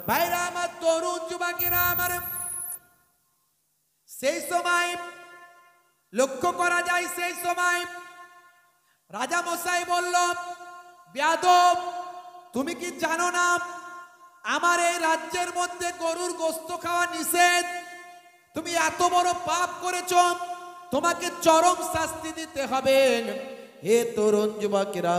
ভাইরা আমার, তরুণ যুবকেরা আমার, সেই সময় লক্ষ্য করা যায়, সেই সময় রাজা মশাই বলল, বেয়াদব, তুমি কি জানো না আমার এই রাজ্যের মধ্যে গরুর গোশত খাওয়া নিষেধ? তুমি এত বড় পাপ করেছো, তোমাকে চরম শাস্তি দিতে হবে। হে তরুণ যুবকেরা,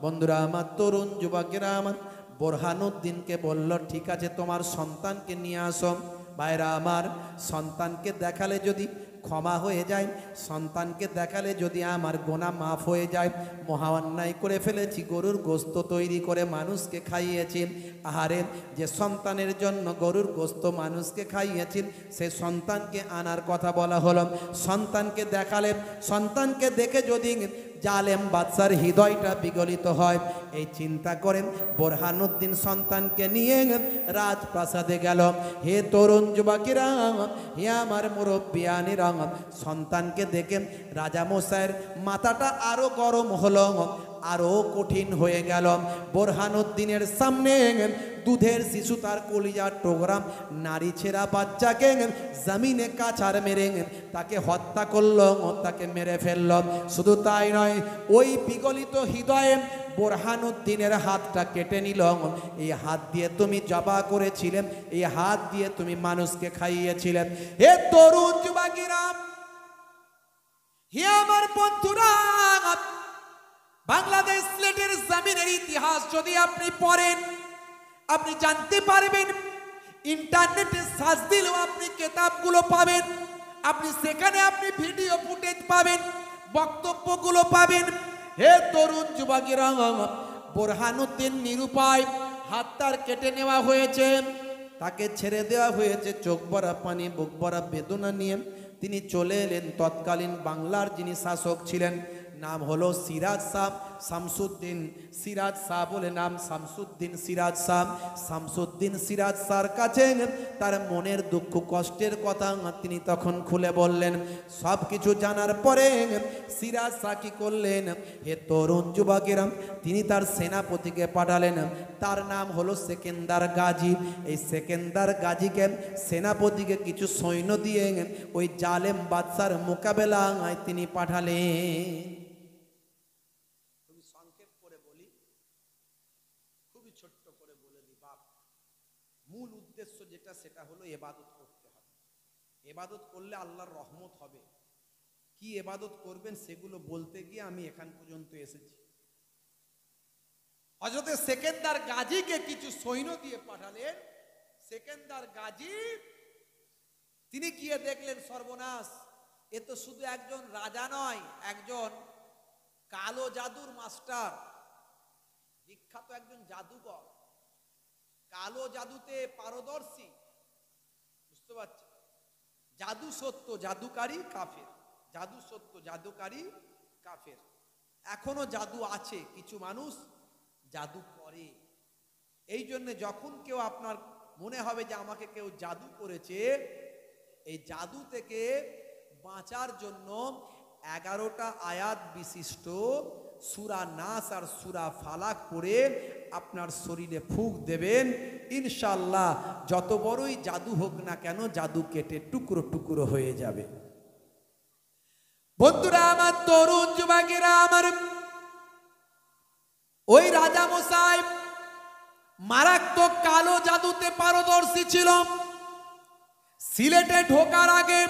বন্ধুরা আমার, তরুণ যুবকেরা আমার বোরহানুদ্দিনকে বলল, ঠিক আছে, তোমার সন্তানকে নিয়ে আসো। ভাইরা আমার, সন্তানকে দেখালে যদি ক্ষমা হয়ে যায়, সন্তানকে দেখালে যদি আমার গোনা মাফ হয়ে যায়, মহা অন্যায় করে ফেলেছি, গরুর গোশত তৈরি করে মানুষকে খাইয়েছি। আহারে, যে সন্তানের জন্য গরুর গোশত মানুষকে খাইয়েছি, সে সন্তানকে আনার কথা বলা হলো। সন্তানকে দেখালে, সন্তানকে দেখে যদি জালেম বাদশার হৃদয়টা বিগলিত হয়, এই চিন্তা করেন বোরহানুদ্দিন সন্তানকে নিয়ে রাজপ্রাসাদে গেল। হে তরুণ যুবকেরা, হে আমার মুরব্বিয়ানেরা, সন্তানকে দেখে রাজামশাইয়ের মাথাটা আরো গরম হলো, আরো কঠিন হয়ে গেল। বোরহানুদ্দিনের সামনে দুধের শিশু, তার কলিজার টুকরা নারী ছেঁড়া বাচ্চাকে জমিনে কাছার মেরে তাকে হত্যা করলো, তাকে মেরে ফেলল। শুধু তাই নয়, ওই বিগলিত হৃদয়ে বোরহানুদ্দিনের হাতটা কেটে নিল। এই হাত দিয়ে তুমি জবা করেছিলেন, এই হাত দিয়ে তুমি মানুষকে খাইয়েছিলেন। হে তরুণ যুবকেরা, হে আমার বন্ধুরা, বাংলাদেশ সিলেটের জমিনের ইতিহাস যদি আপনি পড়েন, আপনি জানতে পারবেন, ইন্টারনেটে সার্চ দিলেও আপনি কিতাবগুলো পাবেন, আপনি সেখানে আপনি ভিডিও ফুটেজ পাবেন, বক্তব্যগুলো পাবেন। হে তরুণ যুবকেরা, বোরহানুদ্দিন নিরুপায়, হাত তার কেটে নেওয়া হয়েছে, তাকে ছেড়ে দেওয়া হয়েছে, চোখ ভরা পানি, বুক ভরা বেদনা নিয়ে তিনি চলে এলেন। তৎকালীন বাংলার যিনি শাসক ছিলেন, নাম হলো সিরাজ শাহ, শামসুদ্দিন সিরাজ শাহ বলে নাম, শামসুদ্দিন সিরাজ শাহ। শামসুদ্দিন সিরাজ শাহর কাছে তার মনের দুঃখ কষ্টের কথা তিনি তখন খুলে বললেন। সব কিছু জানার পরে সিরাজ শাহ কি করলেন, হে তরুণ যুবকেরা, তিনি তার সেনাপতিকে পাঠালেন, তার নাম হলো সেকেন্দার গাজী। এই সেকেন্দার গাজীকে, সেনাপতিকে কিছু সৈন্য দিয়ে ওই জালেম বাদশার মোকাবেলায় তিনি পাঠালেন। মূল উদ্দেশ্য যেটা, সেটা হলো ইবাদত করতে হবে। ইবাদত করলে আল্লাহর রহমত হবে। কি ইবাদত করবেন সেগুলো বলতে গিয়ে আমি এখান পর্যন্ত এসেছি। হযরত সেকেন্দার গাজীকে কিছু সৈন্য দিয়ে পাঠালেন। সেকেন্দার গাজী তিনি গিয়ে দেখলেন, সর্বনাশ, এ তো শুধু একজন রাজা নয়, একজন কালো জাদুর মাস্টার, বিখ্যাত একজন জাদুকর, কালো জাদুতে পারদর্শী। বুঝতে পারছেন? জাদু সত্য, জাদুকারী কাফের। জাদু সত্য, জাদুকারী কাফের। এখনো জাদু আছে, কিছু মানুষ জাদু করে। এই জন্য যখন কেউ আপনার মনে হবে যে আমাকে কেউ জাদু করেছে, এই জাদু থেকে বাঁচার জন্য 11টা আয়াত বিশিষ্ট সূরা নাস আর সূরা ফালাক পড়ে আপনার শরীরে ফুঁক দেবেন। ইনশাআল্লাহ যত বড়ই জাদু হোক না কেন, জাদু কেটে টুকরো টুকরো হয়ে যাবে। বন্ধুরা আমার, তরুণ যুবকেরা আমার, ওই রাজা মশাই মারাত্মক কালো জাদুতে পারদর্শী ছিল। সিলেটে ঢোকার আগে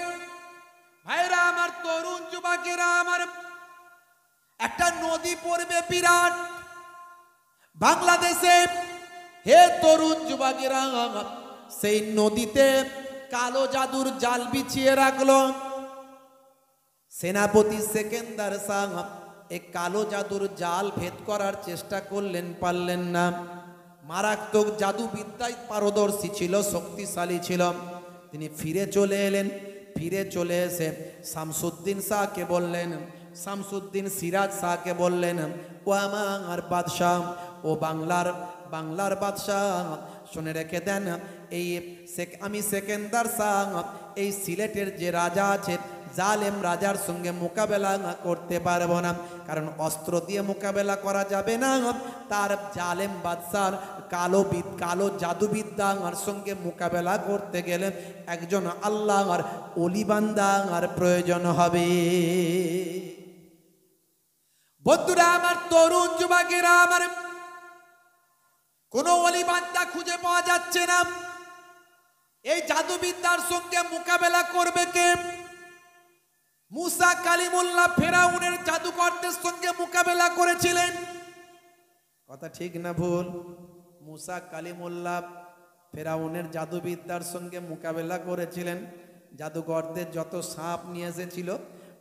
ভাইরা আমার, তরুণ যুবকেরা আমার, একটা নদী পড়বে বিরাট বাংলাদেশে। হে তরুণ যুবকেরা, সেই নদীতে কালো জাদুর জাল বিছিয়ে রাখলো। সেনাপতি সেকেন্দার শাহ এই কালো জাদুর জাল ভেদ করার চেষ্টা করলেন, পারলেন না। মারাত্মক জাদুবিদ্যায় পারদর্শী ছিল, শক্তিশালী ছিল। তিনি ফিরে চলে এলেন। ফিরে চলে এসে শামসুদ্দিন শাহকে বললেন, শামসুদ্দিন সিরাজ শাহকে বললেন, ও আমার বাদশাহ, ও বাংলার বাদশাহ, শুনে রেখে দেন, এই আমি সেকেন্দার শাহ এই সিলেটের যে রাজা আছে জালেম রাজার সঙ্গে মোকাবেলা করতে পারবো না, কারণ অস্ত্র দিয়ে মোকাবেলা করা যাবে না। তার জালেম বাদশার কালো জাদুবিদ্যার সঙ্গে মোকাবেলা করতে গেলে একজন আল্লাহর ওলি বান্দার প্রয়োজন হবে। বন্ধুরা আমার, তরুণ যুবকেরা আমার, কোন ওলি বান্দা খুঁজে পাওয়া যাচ্ছে না। এই জাদুবিদ্যার সঙ্গে মোকাবেলা করবে কে? মুসা কালিমুল্লাহ ফেরাউনের জাদুকরদের সঙ্গে মোকাবেলা করেছিলেন, কথা ঠিক না ভুল? মুসা কালিমুল্লাহ ফেরাউনের জাদুবিদ্যার সঙ্গে মোকাবেলা করেছিলেন। জাদুকরদের যত সাপ নিয়ে এসেছিল,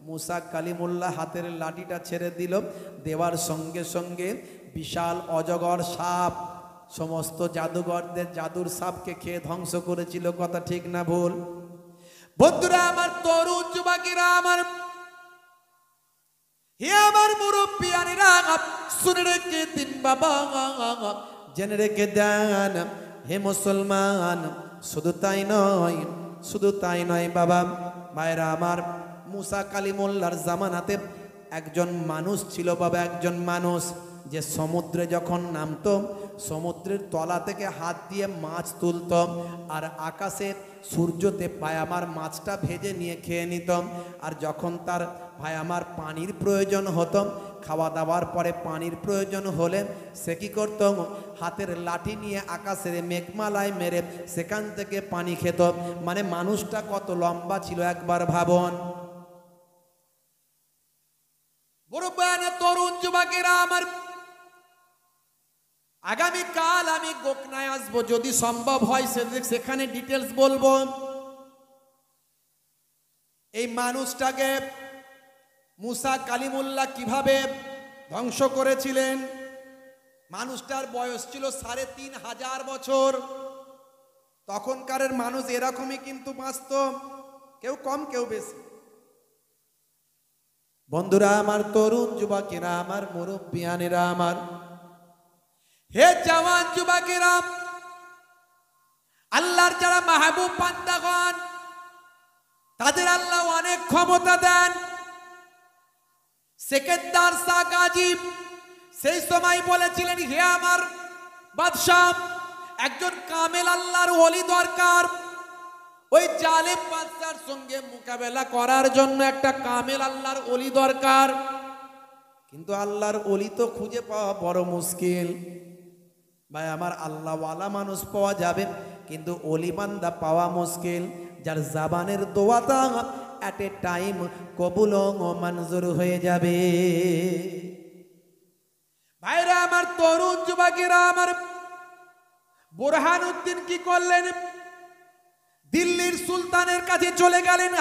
মুসা কালিমুল্লাহ হাতের লাঠিটা ছেড়ে দিল, দেওয়ার সঙ্গে সঙ্গে বিশাল অজগর সাপ সমস্ত জাদুকরদের জাদুর সাপকে খেয়ে ধ্বংস করেছিল, কথা ঠিক না ভুল? বন্ধুরা আমার, তরুণ যুবকেরা আমার, হে আমার মুরব্বিয়ানেরা, শুনে রেখে দিন বাবা, জেনে রেখে দেন হে মুসলমান। শুধু তাই নয় বাবা, ভাইরা আমার, মুসা কালিমুল্লাহর জামানাতে একজন মানুষ ছিল বাবা, একজন মানুষ যে সমুদ্রে যখন নামতো, সমুদ্রের তলা থেকে হাত দিয়ে মাছ তুলত, আর আকাশে সূর্যতে ভাই আমার মাছটা ভেজে নিয়ে খেয়ে নিত। আর যখন তার ভাই আমার পানির প্রয়োজন হতো, খাওয়া দাওয়ার পরে পানির প্রয়োজন হলে সে কি করত? হাতের লাঠি নিয়ে আকাশের মেঘমালায় মেরে সেখান থেকে পানি খেত। মানে মানুষটা কত লম্বা ছিল একবার ভাবন। তরুণ যুবকেরা আমার, আগামীকাল আমি গোকনায় আসবো, যদি সম্ভব হয় সেখানে ডিটেলস বলবো। এই মানুষটাকে মুসা কালিমুল্লাহ কিভাবে ধ্বংস করেছিলেন। মানুষটার বয়স ছিল ৩,৫০০ বছর। তখনকারের মানুষ এরকমই কিন্তু বাঁচত, কেউ কম কেউ বেশি। বন্ধুরা আমার, তরুণ যুবকেরা আমার, মুরব্বিয়ানেরা আমার, হে জওয়ান যুবকেরা, আল্লাহর যারা মাহবুব বান্দাগণ, তাদের আল্লাহ অনেক ক্ষমতা দেন। সেকেন্দার শাহ গাজী সেই সময় বলেছিলেন, হে আমার বাদশাহ, একজন কামেল আল্লাহর ওলি দরকার। ওই জালেম বাদশার সঙ্গে মোকাবেলা করার জন্য একটা কামেল আল্লাহর ওলি দরকার। কিন্তু আল্লাহর ওলি তো খুঁজে পাওয়া বড় মুশকিল। ভাই আমার, আল্লাহওয়ালা মানুষ পাওয়া যাবে, কিন্তু ওলি বান্দা পাওয়া মুশকিল, যার জাবানের দোয়াটা এট এ টাইম কবুল ও মঞ্জুর হয়ে যাবে। ভাইরা আমার, তরুণ যুবকেরা আমার, বুরহানুদ্দিন কি করলেন? দিল্লির সুলতানের কাছে চলে গেলেন,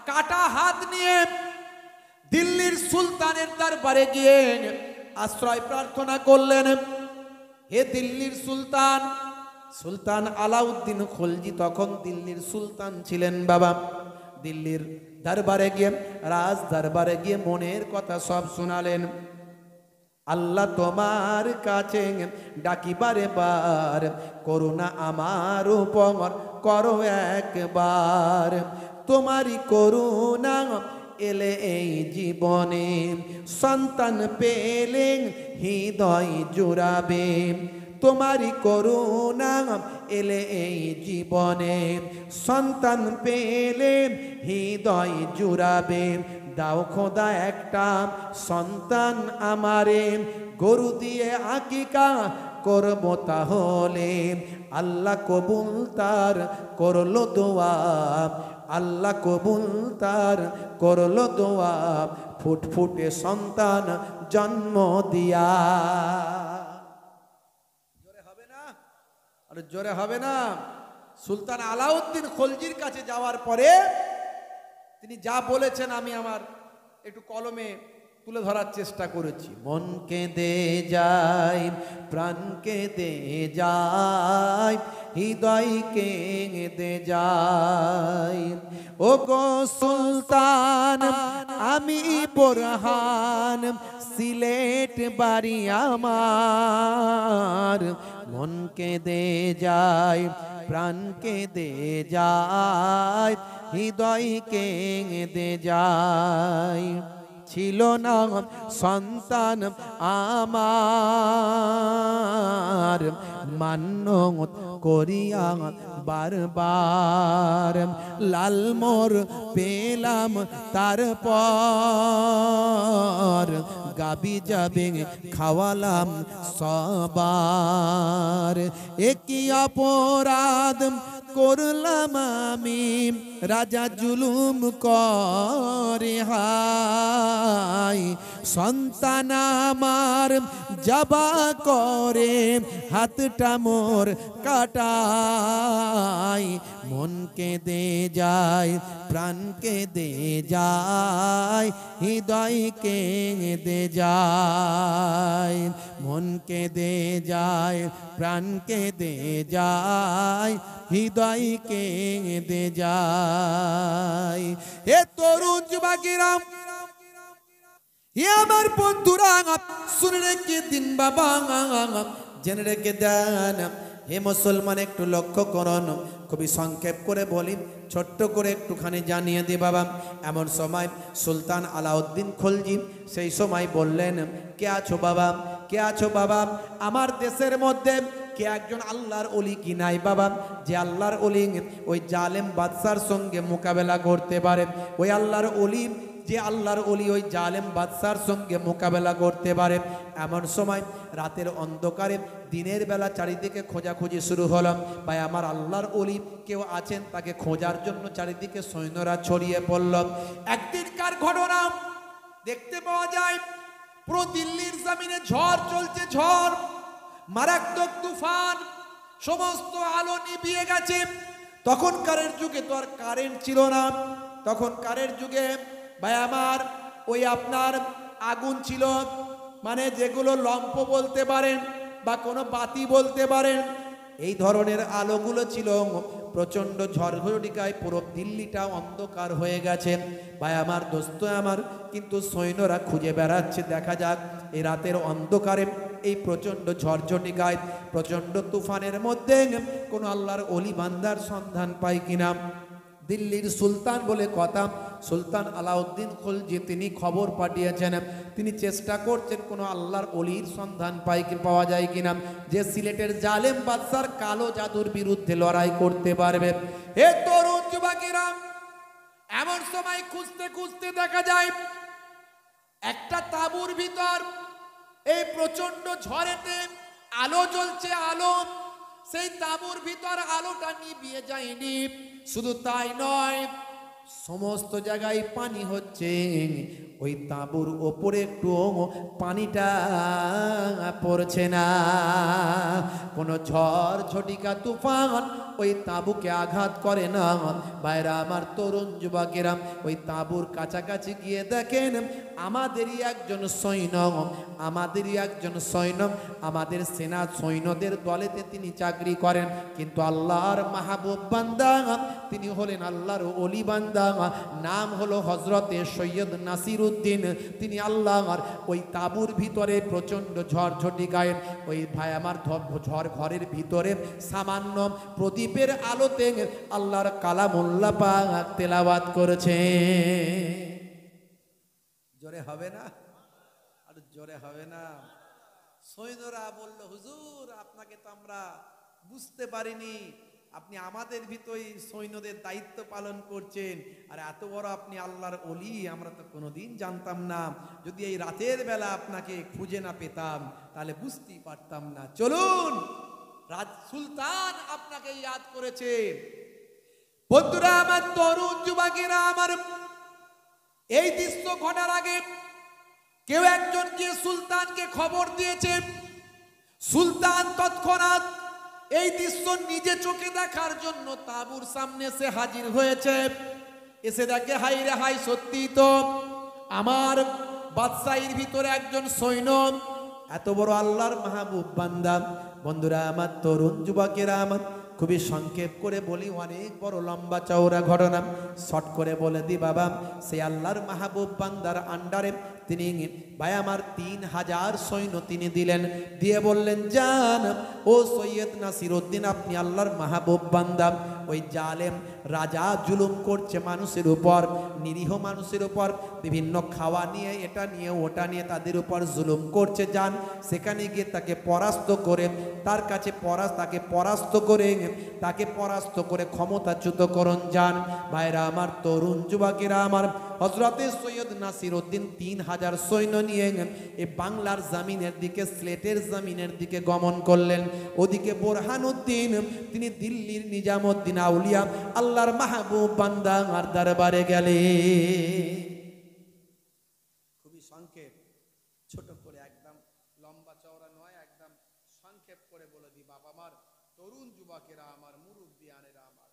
কাটা হাত নিয়ে দিল্লির সুলতানের দরবারে গিয়ে আশ্রয় প্রার্থনা করলেন। হে দিল্লির সুলতান, সুলতান আলাউদ্দিন খলজি তখন দিল্লির সুলতান ছিলেন বাবা। দিল্লির দরবারে গিয়ে, রাজ দরবারে গিয়ে মনের কথা সব শোনালেন। আল্লাহ তোমার কাছে ডাকিবারে বার, করুণা আমার উপর করো একবার। তোমারই করুণা এলে এই জীবনে, সন্তান পেলে হৃদয় জুড়াবে। তোমারই করুণা এলে এই জীবনে, সন্তান পেলে হৃদয় জুড়াবে। দাও খোদা একটা সন্তান আমারে, গরু দিয়ে আকিকা করব তাহলে। আল্লাহ কবুল তার করলো দোয়া, আল্লাহ কবুল তার করলো দোয়া, ফুটফুটে সন্তান জন্ম দিয়া। জোরে হবে না? আরে জোরে হবে না? সুলতান আলাউদ্দিন খলজির কাছে যাওয়ার পরে তিনি যা বলেছেন আমি আমার একটু কলমে তুলে ধরার চেষ্টা করেছি। মন কেঁদে যায়, প্রাণ কেঁদে যায়, হৃদয় কেঁদে যায়। ও গো সুলতান, আমি বোরহান, সিলেট বাড়ি আমার, মন কেঁদে যায়, প্রাণ কেঁদে যায়, হৃদয় কেঁদে যায়। ছিল না সন্তান আমার, মান্যত করিয়া বারবার, লাল মোর পেলাম তারপর, গাবি যাবে খাওয়ালাম সবার। একই অপরাধ করলাম আমি, রাজা জুলুম করে হাই, সন্তান আমার জবা করে হাতটা মোর কাটাই। মন কেঁদে যায়, প্রাণ কেঁদে যায়, হৃদয় কেঁদে যায়। মন কেঁদে যায়, প্রাণ কেঁদে যায়, হৃদয় কেঁদে যায়। হে তরুণ যুবকেরা, হে আমার বন্ধুরা, শুনে রেখে দিন বাবা, জেনে রেখে দেন। হে মুসলমান, একটু লক্ষ্য করুন, খুবই সংক্ষেপ করে বলি, ছোট্ট করে একটুখানি জানিয়ে দি বাবা। এমন সময় সুলতান আলাউদ্দিন খলজি সেই সময় বললেন, কে আছো বাবা, কে আছো বাবা? আমার দেশের মধ্যে কে একজন আল্লাহর ওলি কি নাই বাবা, যে আল্লাহর ওলি ওই জালেম বাদশার সঙ্গে মোকাবেলা করতে পারে? ওই আল্লাহর ওলি, যে আল্লাহর ওলি ওই জালেম বাদশার সঙ্গে মোকাবেলা করতে পারে। এমন সময় রাতের অন্ধকারে দিনের বেলা চারিদিকে খোঁজাখুঁজি শুরু হলো। ভাই আমার আল্লাহর ওলি কেউ আছেন, তাকে খোঁজার জন্য চারিদিকে সৈন্যরা ছড়িয়ে পড়ল। একদিনকার ঘটনা দেখতে পাওয়া যায়, পুরো দিল্লির জমিনে ঝড় চলছে, ঝড়, মারাত্মক তুফান, সমস্ত আলো নিভিয়ে গেছে। তখনকারের যুগে তো আর কারেন্ট ছিল না, তখনকারের যুগে ভাই আমার ওই আপনার আগুন ছিল, মানে যেগুলো লম্প বলতে পারেন বা কোনো বাতি বলতে পারেন, এই ধরনের আলোগুলো ছিল। প্রচণ্ড ঝড়ঝড়িকায় পুরো দিল্লিটা অন্ধকার হয়ে গেছে। ভাই আমার, দোস্ত আমার, কিন্তু সৈন্যরা খুঁজে বেড়াচ্ছে, দেখা যাক এই রাতের অন্ধকারে, এই প্রচণ্ড ঝড়ঝড়িকায়, প্রচণ্ড তুফানের মধ্যে কোনো আল্লাহর ওলি বান্দার সন্ধান পায় কিনা। দিল্লির সুলতান বলে কথা, সুলতান আলাউদ্দিন খলজি তিনি খবর পাঠিয়েছেন, তিনি চেষ্টা করছেন কোনো আল্লাহর ওলির সন্ধান পাওয়া যায় কিনা, যে সিলেটের জালেম বাদশার কালো জাদুর বিরুদ্ধে লড়াই করতে পারবে। হে তরুণ যুবকেরা, এমন সময় খুঁজতে খুঁজতে দেখা যায় একটা তাঁবুর ভিতর এই প্রচন্ড ঝড়েতে আলো জ্বলছে, আলো। সেই তাঁবুর ভিতর আলোটা নিভিয়ে যায়নি, শুধু তাই নয়, সমস্ত জায়গায় পানি হচ্ছে। ওই তাঁবুর ওপরে একটু পানিটা পড়ছে না। কোনো ঝড় ঝটিকা তুফান ওই তাঁবুকে আঘাত করে না। বাইরা আমার তরুণ যুবকেরা, ওই তাঁবুর কাছাকাছি গিয়ে দেখেন আমাদেরই একজন সৈন্য, আমাদেরই একজন সৈন্য, আমাদের সেনা সৈন্যদের দলেতে তিনি চাকরি করেন, কিন্তু আল্লাহর মাহবুব বান্দা, তিনি হলেন আল্লাহর ওলি বান্দা, নাম হলো হজরতে সৈয়দ নাসির উদ্দিন। তিনি আল্লাহর ওই তাঁবুর ভিতরে প্রচণ্ড ঝড় ঝটিকায় ওই ভাই আমার ঝড় ঘরের ভিতরে সামান্য প্রদীপের আলোতে আল্লাহর কালামুল্লাহ পাক তেলাওয়াত করেছে। জোরে হবে না? আর জোরে হবে না? সৈন্যরা বলল, হুজুর আপনাকে তো আমরা বুঝতে পারিনি, আপনি আমাদের ভিতরে সৈন্যদের দায়িত্ব পালন করছেন, আর এত বড় আপনি আল্লাহর ওলি, আমরা তো কোনোদিন জানতাম না। যদি এই রাতের বেলা আপনাকে খুঁজে না পেতাম তাহলে বুঝতেই পারতাম না। চলুন, রাজ সুলতান আপনাকে ইয়াদ করেছে। বন্ধুরা আমার, তরুণ যুবকেরা আমার, এই দৃশ্য ঘটার আগে কেউ একজন গিয়ে সুলতানকে খবর দিয়েছে। সুলতান তৎক্ষণাৎ এই দৃশ্য নিজে চোখে দেখার জন্য তাঁবুর সামনে এসে হাজির হয়েছে। এসে দেখে, হাই রে হাই, সত্যি তো আমার বাদশাহীর ভিতরে একজন সৈন্য, এত বড় আল্লাহর মাহবুব বান্দা। বন্ধুরা আমার, তরুণ যুবকেরা আমার, খুবই সংক্ষেপ করে বলি, অনেক বড় লম্বা চওড়া ঘটনা, শর্ট করে বলে দি বাবা। সে আল্লাহর মাহবুব বান্দার আন্ডারে তিনি ভাই আমার 3000 সৈন্য তিনি দিলেন, দিয়ে বললেন যান ও সৈয়দ নাসিরউদ্দিন, আপনি আল্লাহর মাহবুব বান্দা, ওই জালেম রাজা জুলুম করছে মানুষের উপর, নিরীহ মানুষের উপর, বিভিন্ন খাওয়া নিয়ে এটা নিয়ে ওটা নিয়ে তাদের উপর জুলুম করছে, যান সেখানে গিয়ে তাকে পরাস্ত করে, তার কাছে তাকে পরাস্ত করে ক্ষমতাচ্যুত করুন যান। ভাইরা আমার, তরুণ যুবকেরা আমার, হযরতে সৈয়দ নাসিরউদ্দিন 3000 সৈন্য নিয়ে এই বাংলার জমিনের দিকে, সিলেটের জমিনের দিকে গমন করলেন। ওদিকে বোরহানউদ্দিন তিনি দিল্লির নিজামউদ্দিন আউলিয়া আল্লাহর মাহবুব বান্দা আর দরবারে গেলেন। খুবই সংক্ষেপ, ছোট করে, একদম লম্বা চওড়া নয়, একদম সংক্ষেপ করে বলে দি বাবা আমার, তরুণ যুবকেরা আমার, মুরব্বিয়ানেরা আমার,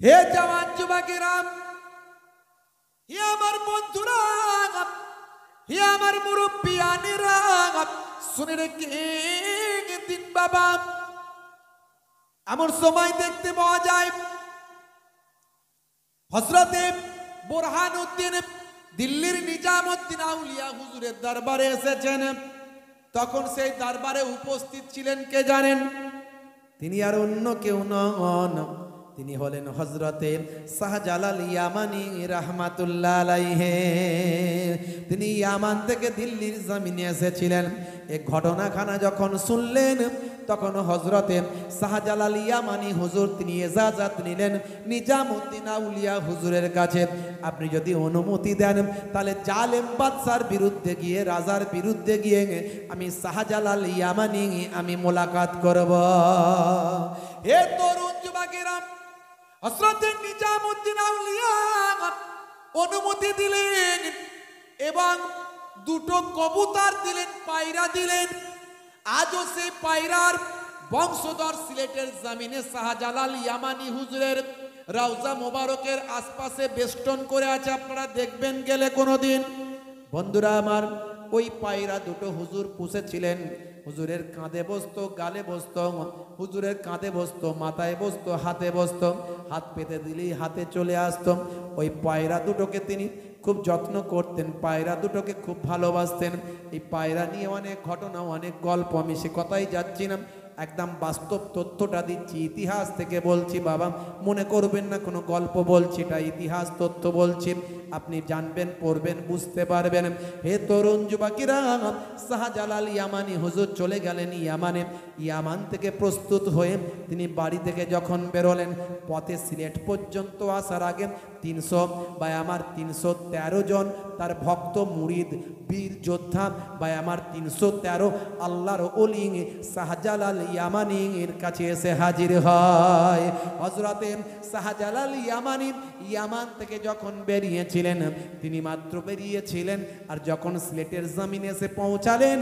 হে জওয়ান যুবকেরা, হে আমার বন্ধুরা, হে আমার মুরব্বিয়ানেরা, শুনে রেখে দিন বাবা। এমন সময় দেখতে পাওয়া যায় হযরতে বোরহানউদ্দিন দিল্লির নিজামউদ্দিন আউলিয়া হুজুরের দরবারে এসেছেন। তখন সেই দরবারে উপস্থিত ছিলেন কে জানেন? তিনি আর অন্য কেউ নন, তিনি হলেন হযরতে শাহজালাল ইয়ামানি রাহমাতুল্লাহ আলাইহি। তিনি ইয়ামান থেকে দিল্লির জমিনে এসেছিলেন। এই ঘটনাখানা যখন শুনলেন, তখন হযরতে শাহজালাল ইয়ামানি হুজুর তিনি ইজাজত নিলেন নিজামউদ্দিন আউলিয়া হুজুরের কাছে, আপনি যদি অনুমতি দেন তাহলে জালেম বাদশার বিরুদ্ধে গিয়ে, রাজার বিরুদ্ধে গিয়ে আমি শাহজালাল ইয়ামানি আমি মোলাকাত করব। হে তরুণ যুবকেরা, হযরতে নিজামউদ্দিন আউলিয়া অনুমতি দিলেন এবং দুটো কবুতর দিলেন, পায়রা দিলেন। আজও সেই পায়রার বংশধর সিলেটের জমিনে শাহজালাল ইয়ামানি হুজুরের রওজা মোবারকের আশপাশে বেষ্টন করে আছে, আপনারা দেখবেন গেলে কোনোদিন। বন্ধুরা আমার, ওই পায়রা দুটো হুজুর পুষেছিলেন। হুজুরের কাঁধে বসতো, গালে বসতো, হুজুরের কাঁধে বসতো, মাথায় বসতো, হাতে বসতো, হাত পেতে দিলেই হাতে চলে আসতো। ওই পায়রা দুটোকে তিনি খুব যত্ন করতেন, পায়রা দুটোকে খুব ভালোবাসতেন। এই পায়রা নিয়ে অনেক ঘটনা, অনেক গল্প, আমি সে কথাই যাচ্ছি না, একদম বাস্তব তথ্যটা দিচ্ছি, ইতিহাস থেকে বলছি বাবা, মনে করবেন না কোনো গল্প বলছি, এটা ইতিহাস তথ্য বলছি, আপনি জানবেন, পড়বেন, বুঝতে পারবেন। হে তরুণ যুবকেরা, শাহজালাল ইয়ামানি হুজুর চলে গেলেন ইয়ামানে। ইয়ামান থেকে প্রস্তুত হয়ে তিনি বাড়ি থেকে যখন বেরোলেন, পথে সিলেট পর্যন্ত আসার আগে 313 জন তার ভক্ত মুরিদ, বীর যোদ্ধা আমার 313 আল্লাহর ওলি শাহজালাল ইয়ামানির কাছে এসে হাজির হয়। হযরতে শাহজালাল ইয়ামানি ইয়ামান থেকে যখন বেরিয়েছিলেন, তিনি মাত্র বেরিয়েছিলেন, আর যখন সিলেটের জমিনে এসে পৌঁছালেন,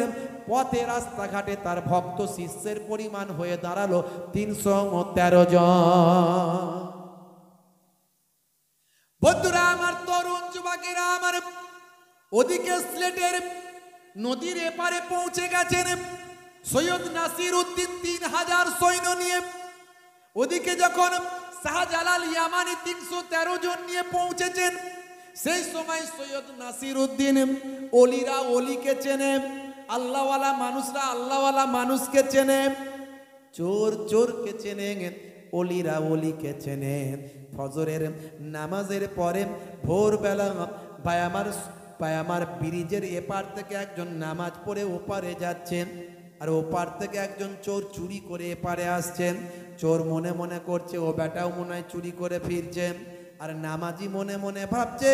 পথে রাস্তাঘাটে তার ভক্ত শিষ্যের পরিমাণ হয়ে দাঁড়ালো 313 জন। বন্ধুরা আমার, তরুণ যুবকেরা আমার, ওদিকে সিলেটের নদীর এপারে পৌঁছে গেছেন সৈয়দ নাসিরউদ্দিন 3000 সৈন্য নিয়ে। ওদিকে যখন শাহজালাল ইয়ামানি 313 জন নিয়ে পৌঁছেছেন, সেই সময় সৈয়দ নাসিরউদ্দিন ওলিরা ওলিকে চেনে, আল্লাহওয়ালা মানুষরা আল্লাহওয়ালা মানুষকে চেনে, চোর চোরকে চেনে, ওলিরা ওলিকে চেনে। ফজরের নামাজের পরে ভোরবেলা ভাই আমার ব্রিজের এপার থেকে একজন নামাজ পড়ে ওপারে যাচ্ছেন, আর ওপার থেকে একজন চোর চুরি করে এপারে আসছেন। চোর মনে মনে করছে ও বেটাও মনে হয় চুরি করে ফিরছে, আর নামাজি মনে মনে ভাবছে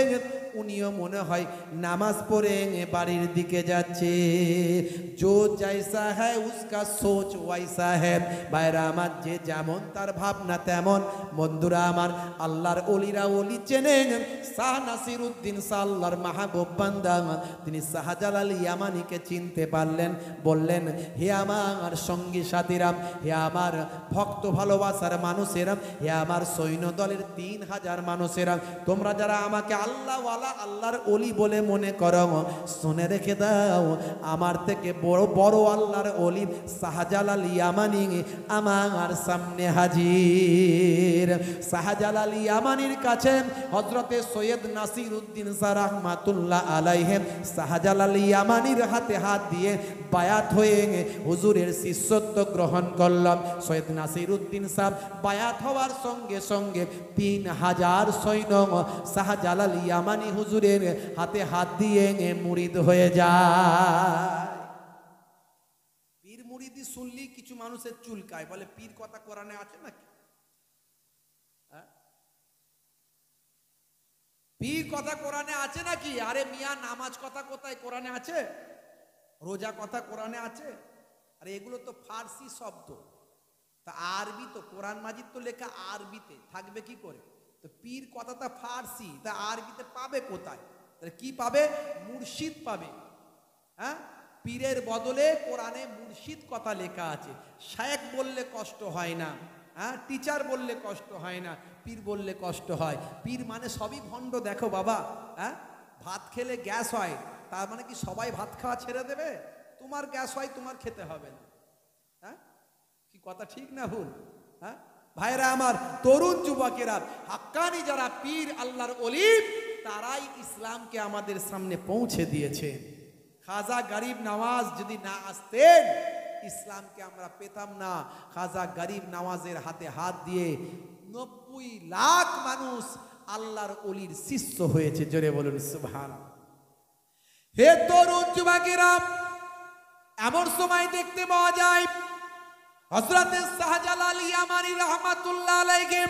উনিও মনে হয় নামাজ পড়ে বাড়ির দিকে যাচ্ছে। जो जैसा है उसका सोच वैसा है। ভাইরা আমার, যে যেমন তার ভাবনা তেমন। বন্ধুরা আমার, আল্লাহর ওলিরা ওলি চেনেন। শাহ নাসিরউদ্দিন আল্লাহর মাহবুব বান্দা, তিনি শাহজালাল ইয়ামানিকে চিনতে পারলেন। বললেন, হে আমার সঙ্গী সাথীরা, হে আমার ভক্ত ভালোবাসার মানুষেরা, হে আমার সৈন্য দলের 3000 মানুষেরা, তোমরা যারা আমাকে আল্লাহওয়ালা ওয়ালা আল্লাহর ওলি বলে মনে করো, শুনে রেখে দাও, আমার থেকে বড় বড় আল্লাহর ওলি শাহজালাল ইয়ামানি আমার সামনে হাজির। শাহজালাল ইয়ামানির কাছে হযরতে সৈয়দ নাসির উদ্দিন শাহ রাহমাতুল্লাহ আলাইহি শাহজালাল ইয়ামানির হাতে হাত দিয়ে বায়াত হয়ে হুজুরের শিষ্যত্ব গ্রহণ করলাম। সৈয়দ নাসির উদ্দিন সাহেব বায়াত হওয়ার সঙ্গে সঙ্গে 3000 সৈন্য শাহজালাল ইয়ামানি হুজুরের হাতে হাত দিয়ে মুরিদ হয়ে যায়। পীর মুরিদি শুনলি কিছু মানুষের চুলকায়, বলে পীর কথা কোরআনে আছে নাকি? পীর কথা কোরআনে আছে নাকি? আরে মিয়া, নামাজ কথা কোথায় কোরআনে আছে? রোজা কথা কোরআনে আছে? আরে এগুলো তো ফার্সি শব্দ, তা আরবি তো, কোরআন মাজিদ তো লেখা আরবিতে, থাকবে কি করে? তো পীর কথাটা ফার্সি, তা আরবিতে পাবে কোথায়? তাহলে কি পাবে? মুর্শিদ পাবে। হ্যাঁ, পীরের বদলে কোরআনে মুর্শিদ কথা লেখা আছে। শায়েখ বললে কষ্ট হয় না, হ্যাঁ, টিচার বললে কষ্ট হয় না, পীর বললে কষ্ট হয়। পীর মানে সবই ভণ্ড। দেখো বাবা, হ্যাঁ, ভাত খেলে গ্যাস হয়, তার মানে কি সবাই ভাত খাওয়া ছেড়ে দেবে? তোমার গ্যাস হয়, তোমার খেতে হবে না। হ্যাঁ, কি কথা ঠিক না ভুল? হ্যাঁ ভাইরা আমার, তরুণ যুবকেরা, হাক্কানি যারা পীর আল্লাহর ওলি, তারাই ইসলামকে আমাদের সামনে পৌঁছে দিয়েছে। খাজা গরিব নওয়াজ যদি না আসতেন, ইসলামকে আমরা পেতাম না। খাজা গরিব নওয়াজের হাতে হাত দিয়ে 90 লাখ মানুষ আল্লাহর ওলির শিষ্য হয়েছে। জোরে বলুন সুবহানাল্লাহ। হে তরুণ যুবকেরা, এমন সময় দেখতে পাওয়া যায় হযরতে শাহজালাল ইয়ামানি রাহমাতুল্লাহ আলাইহি,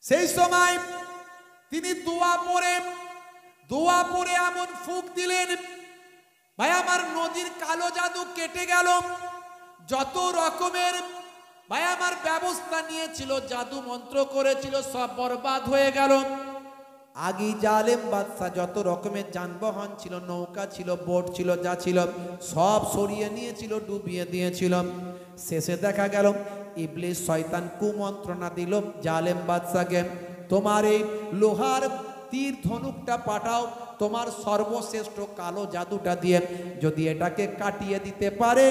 সেই সময় তিনি দোয়া পড়ে এমন ফুঁক দিলেন, ভাই আমার নদীর কালো জাদু কেটে গেল। যত রকমের ভাই আমার ব্যবস্থা নিয়েছিল, জাদু মন্ত্র করেছিল, সব বরবাদ হয়ে গেল। আগে জালেম বাদশা যত রকমের যানবাহন ছিল, নৌকা ছিল, বোট ছিল, যা ছিল সব সরিয়ে নিয়েছিল, ডুবিয়ে দিয়েছিল। শেষে দেখা গেল ইবলিস শয়তান কুমন্ত্রণা দিল জালেম বাদশাকে, তোমার এই লোহার তীর ধনুকটা পাঠাও, তোমার সর্বশ্রেষ্ঠ কালো জাদুটা দিয়ে যদি এটাকে কাটিয়ে দিতে পারে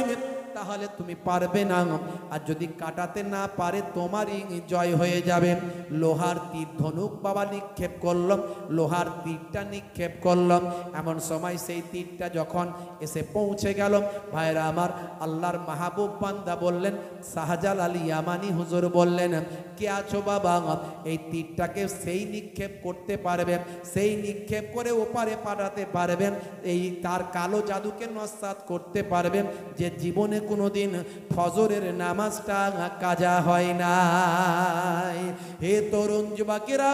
তাহলে তুমি পারবে না, আর যদি কাটাতে না পারে তোমারই জয় হয়ে যাবে। লোহার তীর ধনুক বাবা নিক্ষেপ করলাম, লোহার তীরটা নিক্ষেপ করলাম। এমন সময় সেই তীরটা যখন এসে পৌঁছে গেল, ভাইরা আমার, আল্লাহর মাহবুব বান্দা বললেন, শাহজালাল ইয়ামানি হুজুর বললেন, কে আছো বাবা? এই তীরটাকে সেই নিক্ষেপ করতে পারবে, সেই নিক্ষেপ করে ওপারে পাঠাতে পারবেন, এই তার কালো জাদুকে নস্যাৎ করতে পারবেন যে জীবনে কোনোদিন ফজরের নামাজটা কাজা হয় না। হে তরুণ যুবকেরা,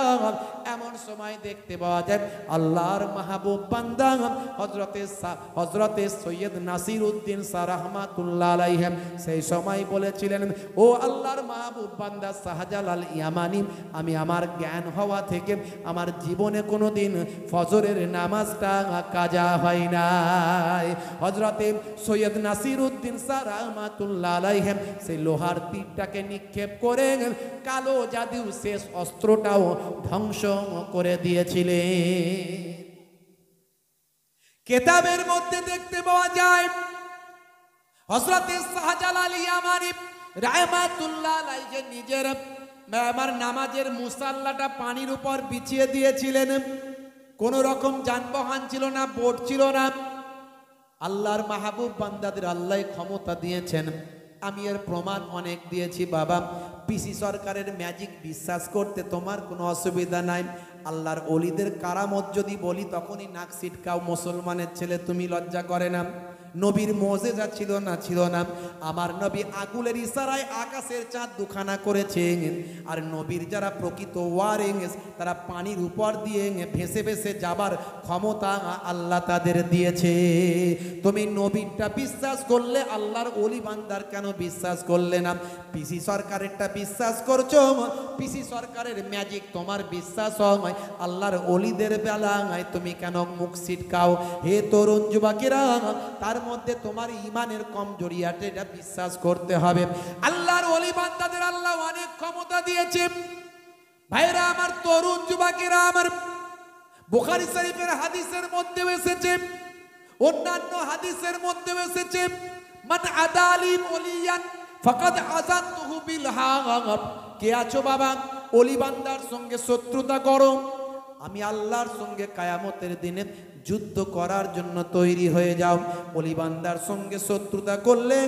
এমন সময় দেখতে পাওয়া যায় আল্লাহর মাহবুব বান্দা হযরতে সৈয়দ নাসির উদ্দিন শাহ রাহমাতুল্লাহ আলাইহি সেই সময় বলেছিলেন, ও আল্লাহর মাহবুব বান্দা শাহজালাল ইয়ামানি, আমি আমার জ্ঞান হওয়া থেকে আমার জীবনে কোনোদিন ফজরের নামাজটা কাজা হয় না। হযরতে সৈয়দ নাসির উদ্দিন শাহ রাহমাতুল্লাহ আলাইহি সেই লোহার তীরটাকে নিক্ষেপ করে কালো জাদু শেষ অস্ত্রটাও ধ্বংস করে দিয়েছিলেন। কিতাবের মধ্যে দেখতে পাওয়া যায় হযরতে শাহজালাল ইয়ামানি রাহমাতুল্লাহ আলাইহি নিজের আমার নামাজের মুসাল্লাটা পানির উপর বিছিয়ে দিয়েছিলেন। কোন রকম যানবাহন ছিল না, বোট ছিল না। আল্লাহর মাহবুব বান্দাদের আল্লাহ ক্ষমতা দিয়েছেন, আমি এর প্রমাণ অনেক দিয়েছি বাবা। পিসি সরকারের ম্যাজিক বিশ্বাস করতে তোমার কোনো অসুবিধা নাই। আল্লাহর ওলিদের কারামত যদি বলি তখনই নাক সিটকাও, মুসলমানের ছেলে তুমি লজ্জা করে না? নবীর মুজিজা ছিল না? ছিল না। আমার নবী আগুলের ইশারায় আকাশের চাঁদ দুখানা করেছেন, আর নবীর যারা প্রকৃত ওয়ারিস তারা পানির উপর দিয়ে ভেসে ভেসে যাবার ক্ষমতা আল্লাহ তাদের দিয়েছে। তুমি নবীরটা বিশ্বাস করলে আল্লাহর ওলি বান্দার কেন বিশ্বাস করলে না? পিসি সরকারেরটা বিশ্বাস করছো, পিসি সরকারের ম্যাজিক তোমার বিশ্বাস হয়, আল্লাহর ওলিদের বেলায় তুমি কেন মুখ সিটকাও? হে তরুণ যুবকেরা, তার মধ্যে তোমার ইমানের কমজোরি আছে, এটা বিশ্বাস করতে হবে। আল্লাহর ওলি বান্দাদের আল্লাহ অনেক ক্ষমতা দিয়েছে। ভাইরা আমার, তরুণ যুবকেরা আমার, বুখারী শরীফের হাদিসের মধ্যে এসেছে, অন্যান্য হাদিসের মধ্যে এসেছে, মান আদালি ওলিয়ান ফাকাদ আযানতুহু বিল হারাব। কে আছো বাবা, ওলি বান্দার সঙ্গে শত্রুতা করো, আমি আল্লাহর সঙ্গে কিয়ামতের দিনে যুদ্ধ করার জন্য তৈরি হয়ে যাও। ওলি বান্দার সঙ্গে শত্রুতা করলে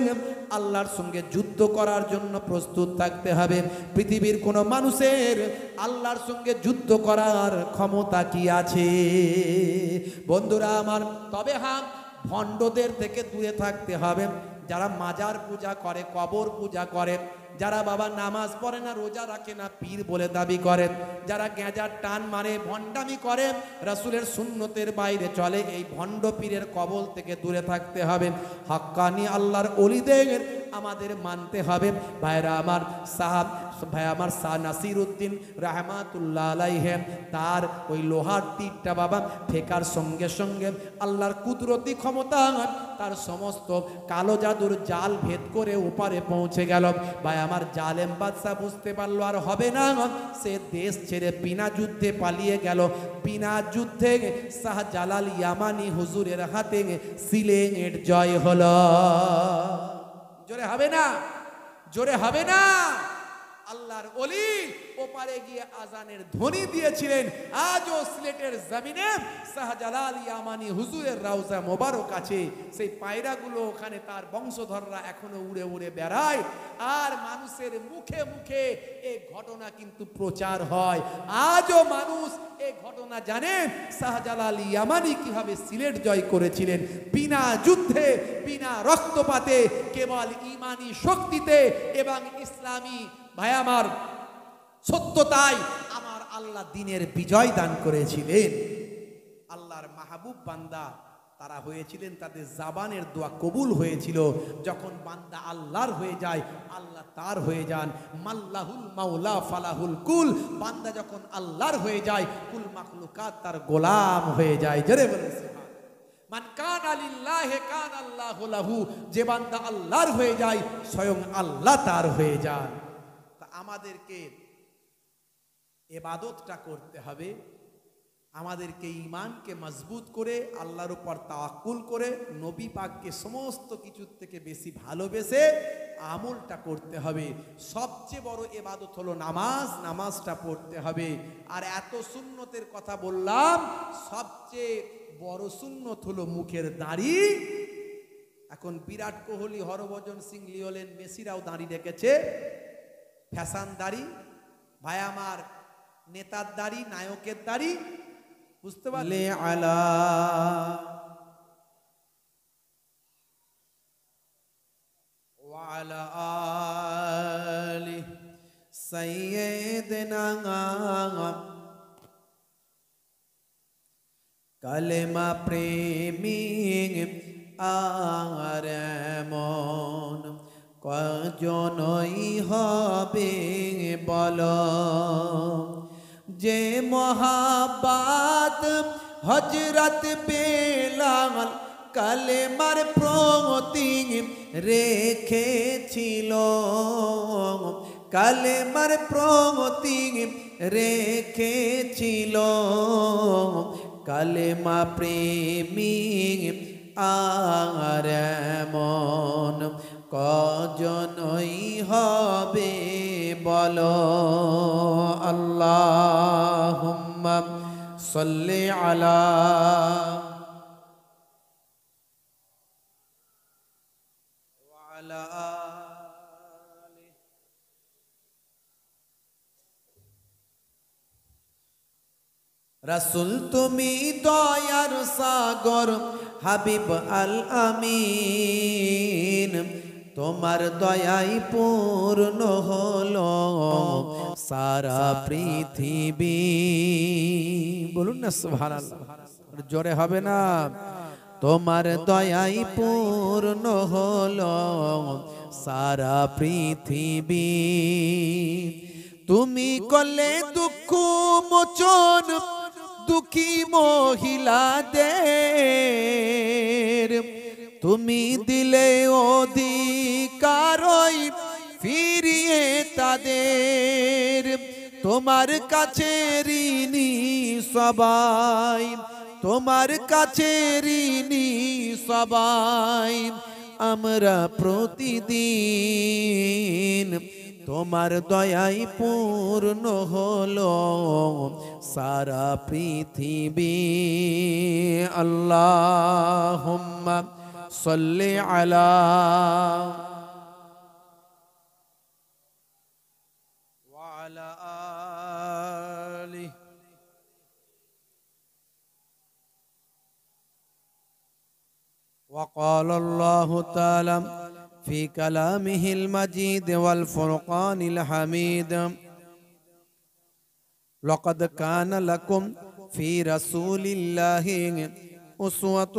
আল্লাহর সঙ্গে যুদ্ধ করার জন্য প্রস্তুত থাকতে হবে। পৃথিবীর কোনো মানুষের আল্লাহর সঙ্গে যুদ্ধ করার ক্ষমতা কি আছে? বন্ধুরা আমার, তবে হ্যাঁ, ভণ্ডদের থেকে দূরে থাকতে হবে। যারা মাজার পূজা করে, কবর পূজা করে, যারা বাবা নামাজ পড়ে না, রোজা রাখে না, পীর বলে দাবি করে, যারা গেঁজার টান মারে, ভণ্ডামি করে, রাসূলের সুন্নতের বাইরে চলে, এই ভণ্ড পীরের কবল থেকে দূরে থাকতে হবে। হাক্কানি আল্লাহর ওলিদের আমাদের মানতে হবে। ভাইরা আমার, ভাই আমার শাহ নাসির উদ্দিন রাহমাতুল্লাহ আলাইহি, তার ওই লোহার তীরটা বাবা ফেকার সঙ্গে সঙ্গে আল্লাহর কুদরতি ক্ষমতা তার সমস্ত কালো জাদুর জাল ভেদ করে ওপারে পৌঁছে গেল। ভাই আমার, জালেম বাদশা বুঝতে পারলো আর হবে না, সে দেশ ছেড়ে বিনা যুদ্ধে পালিয়ে গেল। বিনা যুদ্ধে শাহজালাল ইয়ামানি হুজুরের হাতে সিলেটের জয় হলো। জোরে হবে না, জোরে হবে না। আল্লাহর ওলি ওপারে গিয়ে আজানের ধ্বনি দিয়েছিলেন। আজও সিলেটের জমিনে শাহজালাল ইয়ামানি হুজুরের রওজা মোবারক আছে, সেই পায়রাগুলো ওখানে তার বংশধররা এখনো উড়ে উড়ে বেড়ায়, আর মানুষের মুখে মুখে এই ঘটনা কিন্তু প্রচার হয়। আজও মানুষ এই ঘটনা জানে, শাহজালাল ইয়ামানি কিভাবে সিলেট জয় করেছিলেন, বিনা যুদ্ধে, বিনা রক্তপাতে, কেবল ঈমানি শক্তিতে এবং ইসলামী ভাই আমার সত্যতাই আমার আল্লাহ দিনের বিজয় দান করেছিলেন। আল্লাহর মাহবুব বান্দা তারা হয়েছিলেন, তাদের জাবানের দোয়া কবুল হয়েছিল। যখন বান্দা আল্লাহর হয়ে যায়, আল্লাহ তার হয়ে যান। মাল্লাহুল মাওলা ফালাহুল কুল, বান্দা যখন আল্লাহর হয়ে যায়, কুল মাখলুকাত তার গোলাম হয়ে যায়। জোরে বলেন সুবহানাল্লাহ। মান কানা লিল্লাহি কানা আল্লাহু লাহু, যে বান্দা আল্লাহর হয়ে যায়, স্বয়ং আল্লাহ তার হয়ে যান। আমাদেরকে ইবাদতটা করতে হবে, আমাদেরকে ঈমানকে মজবুত করে, আল্লাহর উপর তাওয়াক্কুল করে, নবী পাককে সমস্ত কিছুর থেকে বেশি ভালোবেসে আমলটা করতে হবে। সবচেয়ে বড় ইবাদত হলো নামাজ, নামাজটা পড়তে হবে। আর এত সুন্নতের কথা বললাম, সবচেয়ে বড় সুন্নত হলো মুখের দাড়ি। এখন বিরাট কোহলি, হরভজন সিং, লিওনেল মেসিরাও দাড়ি রেখেছে, ফ্যাশন দাড়ি। ভাই আমার, নেতার দাড়ি, নায়কের দাড়ি, বুঝতে পারলে আলা ওয়ালা আলি সাইয়্যিদিনা কালেমা প্রেমী আর মন কজনই হবে বল, যে মহাব্বত হযরত বেলাল কালেমার প্রতি রেখেছিল, কালেমার প্রতি রেখেছিল, কালেমা প্রেমী আর মন কজনই হবে বলো। আল্লাহুম্মা সাল্লি আলা ওয়া আলা আলি। রাসূল তুমি দয়ার সাগর, হাবিব আল আমিন, তোমার দয়াই পূর্ণ হলো সারা পৃথিবী। বলুন না সুবহানাল্লাহ, জোরে হবে না? তোমার দয়াই পূর্ণ হলো সারা পৃথিবী। তুমি করলে দুঃখ মোচন দুঃখী মহিলাদের, তুমি দিলে অধিকার ফিরিয়ে তাদের, তোমার কাছে ঋণী সবাই, তোমার কাছে ঋণী সবাই, আমরা প্রতিদিন তোমার দয়ায় পূর্ণ হলো সারা পৃথিবী। আল্লাহুম্মা সাল্লি আলা ওয়া আলা আলিহি। وقال الله تعالى في كلامه المجيد والفرقان الحميد لقد كان لكم في رسول الله أسوة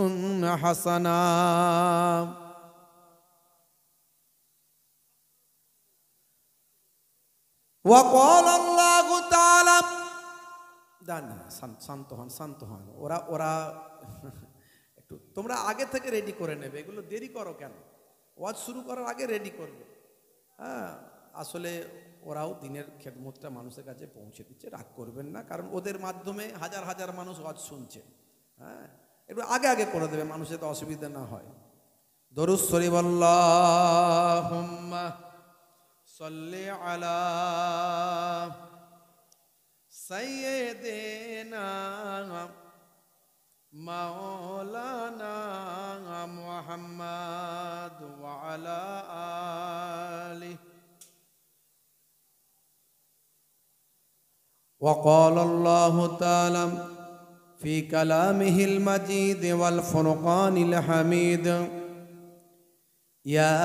حسنة وقال الله تعالى শান্ত হন ওরা একটু তোমরা আগে থেকে রেডি করে নেবে, এগুলো দেরি করো কেন? ওয়াজ শুরু করার আগে রেডি করবে। হ্যাঁ, আসলে ওরাও দিনের খেদমতটা মানুষের কাছে পৌঁছে দিচ্ছে, রাগ করবেন না, কারণ ওদের মাধ্যমে হাজার হাজার মানুষ ওয়াজ শুনছে। হ্যাঁ, একটু আগে আগে করে দেবে, মানুষের তো অসুবিধা না হয়। দরুদ শরীফ আল্লাহুম্মা সাল্লি আলা সাইয়্যিদিনা মাওলানা মুহাম্মদ ওয়া আলা আলিহি। وقال الله تعالى في كلامه المجيد والفرقان الحميد يا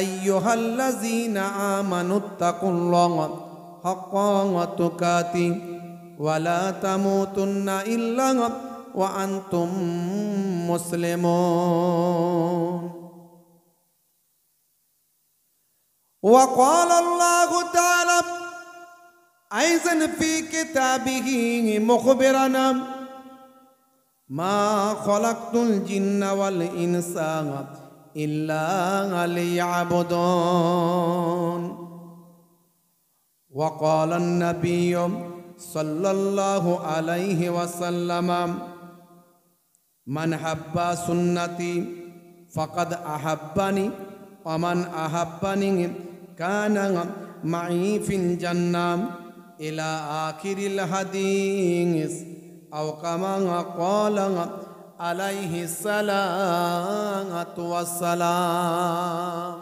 أيها الذين آمنوا اتقوا الله حق تقاته ولا تموتن إلا وأنتم مسلمون. وقال الله تعالى أيضا في كتابه مخبرنا ما خلقت الجن والإنس إلا ليعبدون. وقال النبي صلى الله عليه وسلم من حب سنتي فقد أحبني ومن أحبني كان معي في الجنة إلى آخر الحديث أو كما قال عليه الصلاة والسلام.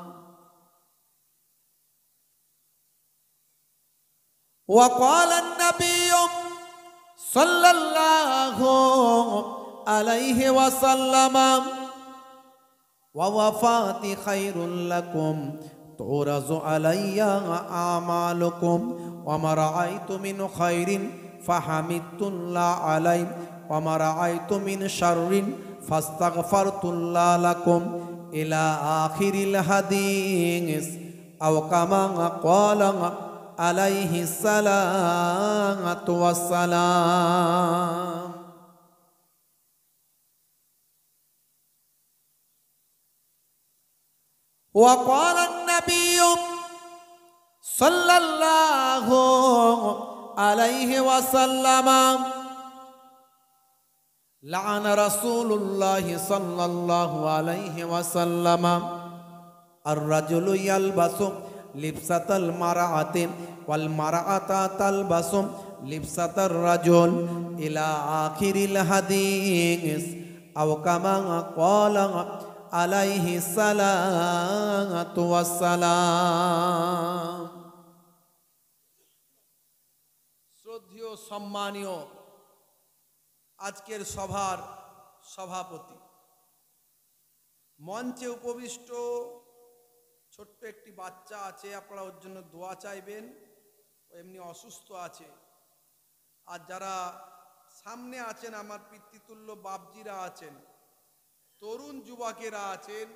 وقال النبي صلى الله عليه وسلم ووفاتي خير لكم تعرض علي أعمالكم وما رأيت من خير فحمدت الله عليه وما رأيت من شر فاستغفرت الله لكم إلى آخر الحديث أو كما قال عليه الصلاة والسلام. وقال النبي صلى الله عليه وسلم لعن رسول الله صلى الله عليه وسلم الرجل يلبس لبسة المرأة والمرأة تلبس لبسة الرجل إلى آخر الحديث أو كما قال عليه الصلاة والسلام. শ্রদ্ধেয় সম্মানীয় আজকের সভার সভাপতি, মঞ্চে উপবিষ্ট ছোট্ট একটি বাচ্চা আছে, আপনারা ওর জন্য দোয়া চাইবেন, ও এমনি অসুস্থ আছে। আর যারা সামনে আছেন, আমার পিতৃতুল্য বাপজিরা আছেন, তরুণ যুবকেরা আছেন,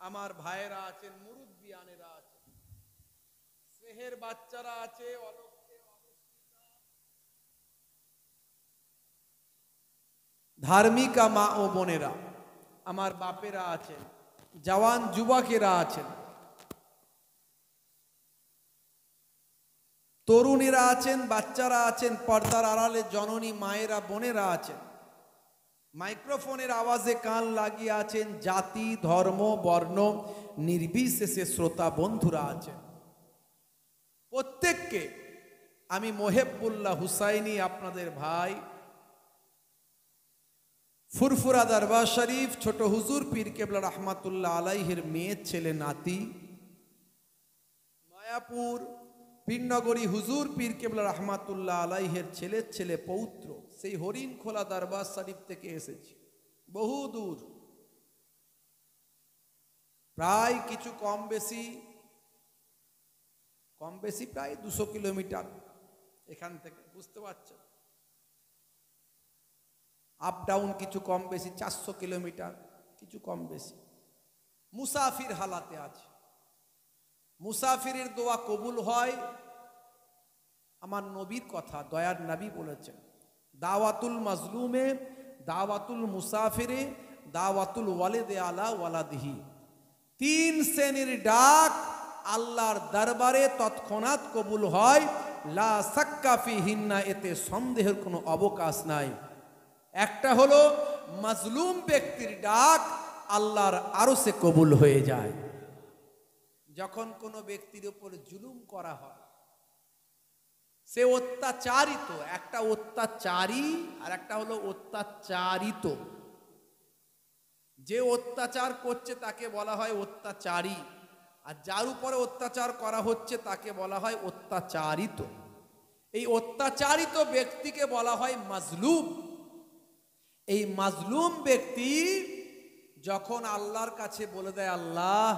আমার ভাইয়েরা আছেন, মুরব্বিয়ানেরা আছেন, স্নেহের বাচ্চারা আছে, ধার্মিকা মা ও বোনেরা, আমার বাপেরা আছেন, জওয়ান যুবকেরা আছেন। তরুণীরা আছেন, বাচ্চারা আছেন, পর্দার আড়ালে জননী মায়েরা বোনেরা আছেন, মাইক্রোফোনের আওয়াজে কান লাগিয়ে আছেন, জাতি ধর্ম বর্ণ নির্বিশেষে শ্রোতা বন্ধুরা আছেন। প্রত্যেককে আমি মোহেবুল্লাহ হুসাইনি আপনাদের ভাই, ফুরফুরা দরবার শরীফ ছোট হুজুর পীর কেবলা রহমাতুল্লাহ আলাইহির মেয়ের ছেলে নাতি, মায়াপুর পীরনগরী হুজুর পীর কেবলা রহমাতুল্লাহ আলাইহির ছেলের ছেলে পৌত্র, সেই হরিণ খোলা দরবার শরীফ থেকে এসেছি বহু দূর, প্রায় কিছু কম বেশি প্রায় 200 কিলোমিটার এখান থেকে, বুঝতে পারছেন, আপ ডাউন কিছু কম বেশি 400 কিলোমিটার কিছু কম বেশি। মুসাফির হালাতে আছে। মুসাফিরের দোয়া কবুল হয়, আমার নবীর কথা, দয়ার নবী বলেছেন, দাওয়াতুল মাজলুমে দাওয়াতুল মুসাফিরে দাওয়াতুল ওয়ালিদে আলা ওয়ালাদিহি। 3 শ্রেণীর ডাক আল্লাহর দরবারে তৎক্ষণাৎ কবুল হয়, লা সাক্কা ফিহিন্না, এতে সন্দেহের কোনো অবকাশ নাই। একটা হলো মাজলুম ব্যক্তির ডাক আল্লাহর আরশে কবুল হয়ে যায়। যখন কোনো ব্যক্তির উপর জুলুম করা হয়, সে অত্যাচারিত, একটা অত্যাচারী আর একটা হলো অত্যাচারিত। যে অত্যাচার করছে তাকে বলা হয় অত্যাচারী, আর যার উপরে অত্যাচার করা হচ্ছে তাকে বলা হয় অত্যাচারিত। এই অত্যাচারিত ব্যক্তিকে বলা হয় মাজলুম। এই মাজলুম ব্যক্তি যখন আল্লাহর কাছে বলে দেয়, আল্লাহ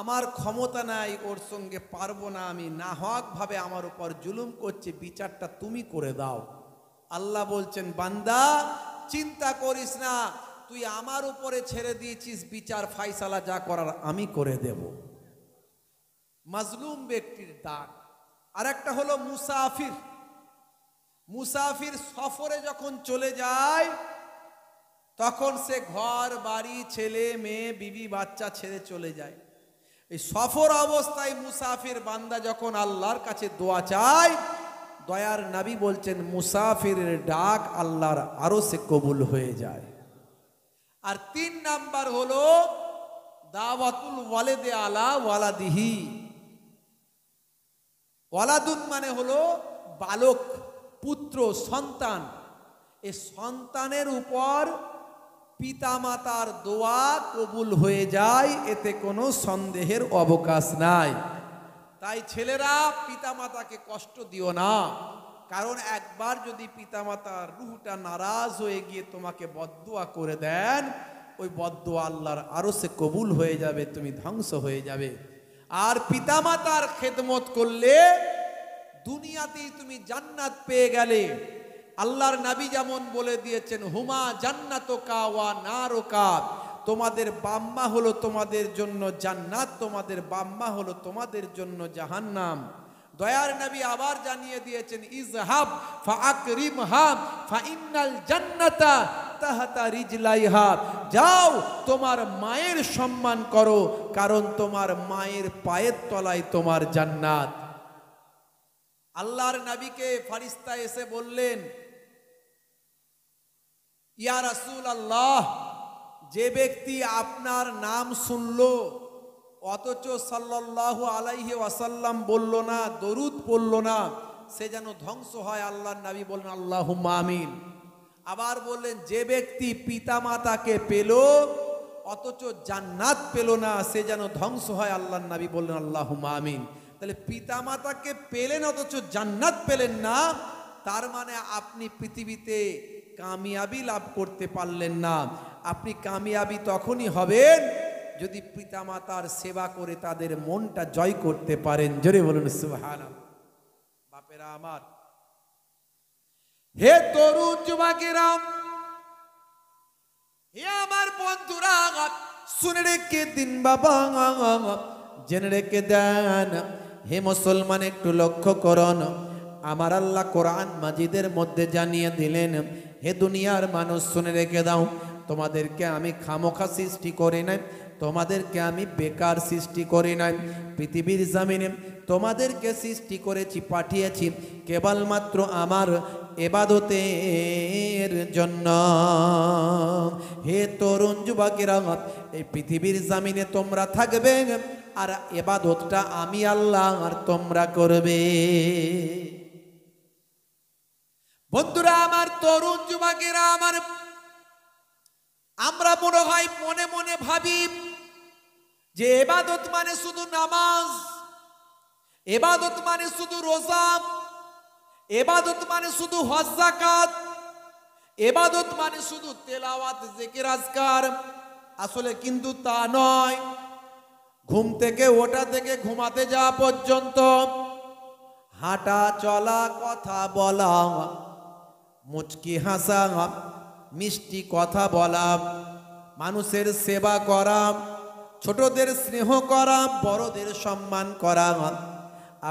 আমার ক্ষমতা নাই, ওর সঙ্গে পারবো না, আমি নাহক ভাবে আমার উপর জুলুম করছে, বিচারটা তুমি করে দাও। আল্লাহ বলছেন, বান্দা চিন্তা করিস না, তুই আমার উপরে ছেড়ে দিয়েছিস, বিচার ফাইসালা যা করার আমি করে দেব। মাজলুম ব্যক্তির ডাক। আর একটা হলো মুসাফির। মুসাফির সফরে যখন চলে যায়, তখন সে ঘর বাড়ি ছেলে মেয়ে বিবি বাচ্চা ছেড়ে চলে যায়। এই সফর অবস্থায় মুসাফির বান্দা যখন আল্লাহর কাছে দোয়া চায়, দয়ার নবী বলছেন মুসাফিরের ডাক আল্লাহর আরশে কবুল হয়ে যায়। আর 3 নাম্বার হলো দাওয়াতুল ওয়ালিদে আলা ওয়ালাদিহি। ওয়ালাদুন মানে হলো বালক, পুত্র, সন্তান। এই সন্তানের উপর পিতামাতার দোয়া কবুল হয়ে যায়, এতে কোনো সন্দেহের অবকাশ নাই। তাই ছেলেরা পিতামাতাকে কষ্ট দিও না, কারণ একবার যদি পিতামাতার রূহটা নারাজ হয়ে গিয়ে তোমাকে বদদুয়া করে দেন, ওই বদদুয়া আল্লাহর আরশে কবুল হয়ে যাবে, তুমি ধ্বংস হয়ে যাবে। আর পিতামাতার খেদমত করলে দুনিয়াতেই তুমি জান্নাত পেয়ে গেলে। আল্লাহর নবী যেমন বলে দিয়েছেন, হুমা জান্নাতুকা ওয়া নারুকা, তোমাদের বাম্মা হলো তোমাদের জন্য জান্নাত, তোমাদের বাম্মা হলো তোমাদের জন্য জাহান্নাম। দয়ার নবী আবার জানিয়ে দিয়েছেন, ইজহাব ফাআকরিমহা ফাইন্নাল জান্নাতা তাহতা রিজলাইহা, যাও তোমার মায়ের সম্মান করো, কারণ তোমার মায়ের পায়ের তলায় তোমার জান্নাত। আল্লাহর নবীকে ফেরেশতা এসে বললেন, ইয়া রাসূলুল্লাহ, যে ব্যক্তি আপনার নাম শুনলো অথচ সাল্লাল্লাহু আলাইহি ওয়াসাল্লাম বলল না, দরুদ পড়ল না, সে যেন ধ্বংস হয়। আল্লাহর নবী বললেন আল্লাহুম্মা আমিন। আবার বললেন, যে ব্যক্তি পিতামাতাকে পেল অথচ জান্নাত পেল না, সে যেন ধ্বংস হয়। আল্লাহর নবী বললেন আল্লাহুম্মা আমিন। তাহলে পিতামাতাকে পেলেন অথচ জান্নাত পেলেন না, তার মানে আপনি পৃথিবীতে কামিয়াবি লাভ করতে পারলেন না। আপনি কামিয়াবি তখনই হবেন যদি পিতামাতার সেবা করে তাদের মনটা জয় করতে পারেন। জোরে বলুন সুবহানাল্লাহ। বাপেরা আমার, হে তরুণ যুবকেরা, হে আমার বন্ধুরা, শুনে রেখে দিন বাবা, জেনে রেখে দেন। হে মুসলমান, একটু লক্ষ্য করুন, আমার আল্লাহ কোরআন মাজিদের মধ্যে জানিয়ে দিলেন, হে দুনিয়ার মানুষ শুনে রেখে দাও, তোমাদেরকে আমি খামোখা সৃষ্টি করি নাই, তোমাদেরকে আমি বেকার সৃষ্টি করি নাই। পৃথিবীর জমিনে তোমাদেরকে সৃষ্টি করেছি, পাঠিয়েছি কেবলমাত্র আমার ইবাদতের জন্য। হে তরুণ যুবকেরা, এই পৃথিবীর জমিনে তোমরা থাকবে আর ইবাদতটা আমি আল্লাহ আর তোমরা করবে। বন্ধুরা আমার, তরুণ যুবকেরা আমার, আমরা মনে হয় মনে মনে ভাবি যে ইবাদত মানে শুধু নামাজ, ইবাদত মানে শুধু রোজা, ইবাদত মানে শুধু হজ যাকাত, ইবাদত মানে শুধু তেলাওয়াত জিকির আজকার। আসলে কিন্তু তা নয়। ঘুম থেকে ওঠা থেকে ঘুমাতে যাওয়া পর্যন্ত, হাঁটা চলা, কথা বলা, মুচকি হাসা, মিষ্টি কথা বলা, মানুষের সেবা করা, ছোটদের স্নেহ করা, বড়দের সম্মান করা,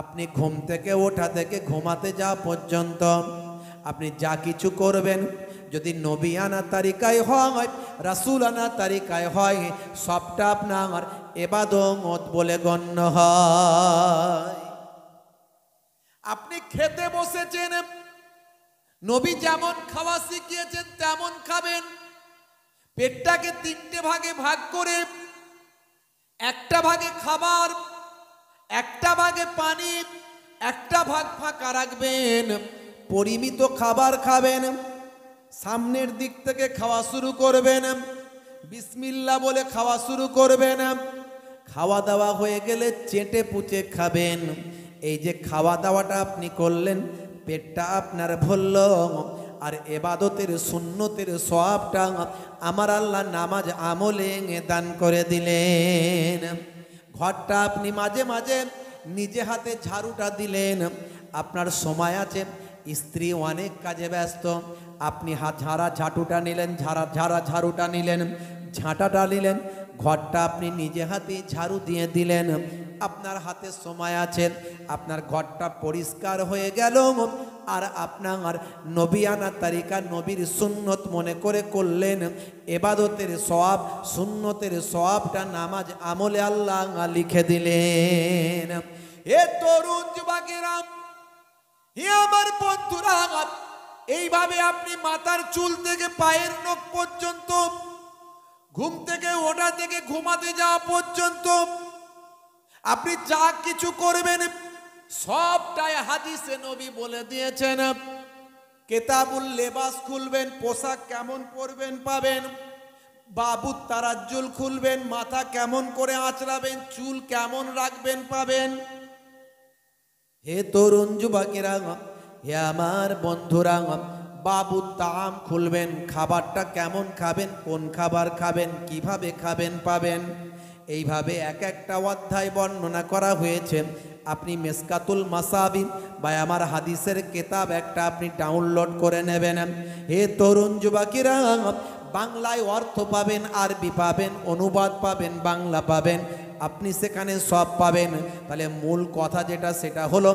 আপনি ঘুম থেকে ওঠা থেকে ঘুমাতে যাওয়া পর্যন্ত আপনি যা কিছু করবেন, যদি নবী আনা তারিকায় হয়, রাসূল আনা তারিকায় হয়, সবটা আপনার ইবাদত বলে গণ্য হয়। আপনি খেতে বসেছেন, নবী যেমন খাওয়া শিখিয়েছেন তেমন খাবেন। পেটটাকে 3টে ভাগে ভাগ করে, একটা ভাগে খাবার, একটা ভাগে পানি, একটা ভাগ ফাঁকা রাখবেন। পরিমিত খাবার খাবেন, সামনের দিক থেকে খাওয়া শুরু করবেন, বিসমিল্লাহ বলে খাওয়া শুরু করবেন। খাওয়া দাওয়া হয়ে গেলে চেটে পুচে খাবেন। এই যে খাওয়া দাওয়াটা আপনি করলেন, পেটটা আপনার ভরল, আর ইবাদতের সুন্নতের সওয়াবটা আমার আল্লাহ নামাজ আমলে দান করে দিলেন। ঘরটা আপনি মাঝে মাঝে নিজে হাতে ঝাড়ুটা দিলেন। আপনার সময় আছে, স্ত্রী অনেক কাজে ব্যস্ত, আপনি ঝাড়ুটা নিলেন, ঝাড়ুটা নিলেন, ঝাঁটাটা নিলেন, ঘরটা আপনি নিজে হাতে ঝাড়ু দিয়ে দিলেন। আপনার হাতে সময় আছে, আপনার ঘরটা পরিষ্কার হয়ে গেল। আর আপনার নবী আনা তারিকা, নবীর সুন্নত মনে করে করলেন। ইবাদতের সওয়াব, সুন্নতের সওয়াবটা নামাজ আমলে আল্লাহ লিখে দিলেন। এ তরুণ যুবকেরা, হে আমার বন্ধুরা, এইভাবে আপনি মাথার চুল থেকে পায়ের নখ পর্যন্ত, ঘুম থেকে ওঠা থেকে ঘুমাতে যাওয়া পর্যন্ত আপনি যা কিছু করবেন সবটাই হাদিসে নবী বলে দিয়েছেন। কিতাবুল লেবাস খুলবেন, পোশাক কেমন পরবেন পাবেন। বাবুত তারাজ্জুল খুলবেন, মাথা কেমন করে আঁচড়াবেন, চুল কেমন রাখবেন পাবেন। হে তরুণ যুবকেরা, হে আমার বন্ধুরা, বাবুত তাআম খুলবেন, খাবারটা কেমন খাবেন, কোন খাবার খাবেন, কিভাবে খাবেন পাবেন। এইভাবে এক একটা অধ্যায় বর্ণনা করা হয়েছে। আপনি মেসকাতুল মাসাবিন বা আমার হাদিসের কিতাব একটা আপনি ডাউনলোড করে নেবেন। হে তরুণ যুবকেরা, বাংলায় অর্থ পাবেন, আরবি পাবেন, অনুবাদ পাবেন, বাংলা পাবেন, আপনি সেখানে সব পাবেন। তাহলে মূল কথা যেটা, সেটা হলো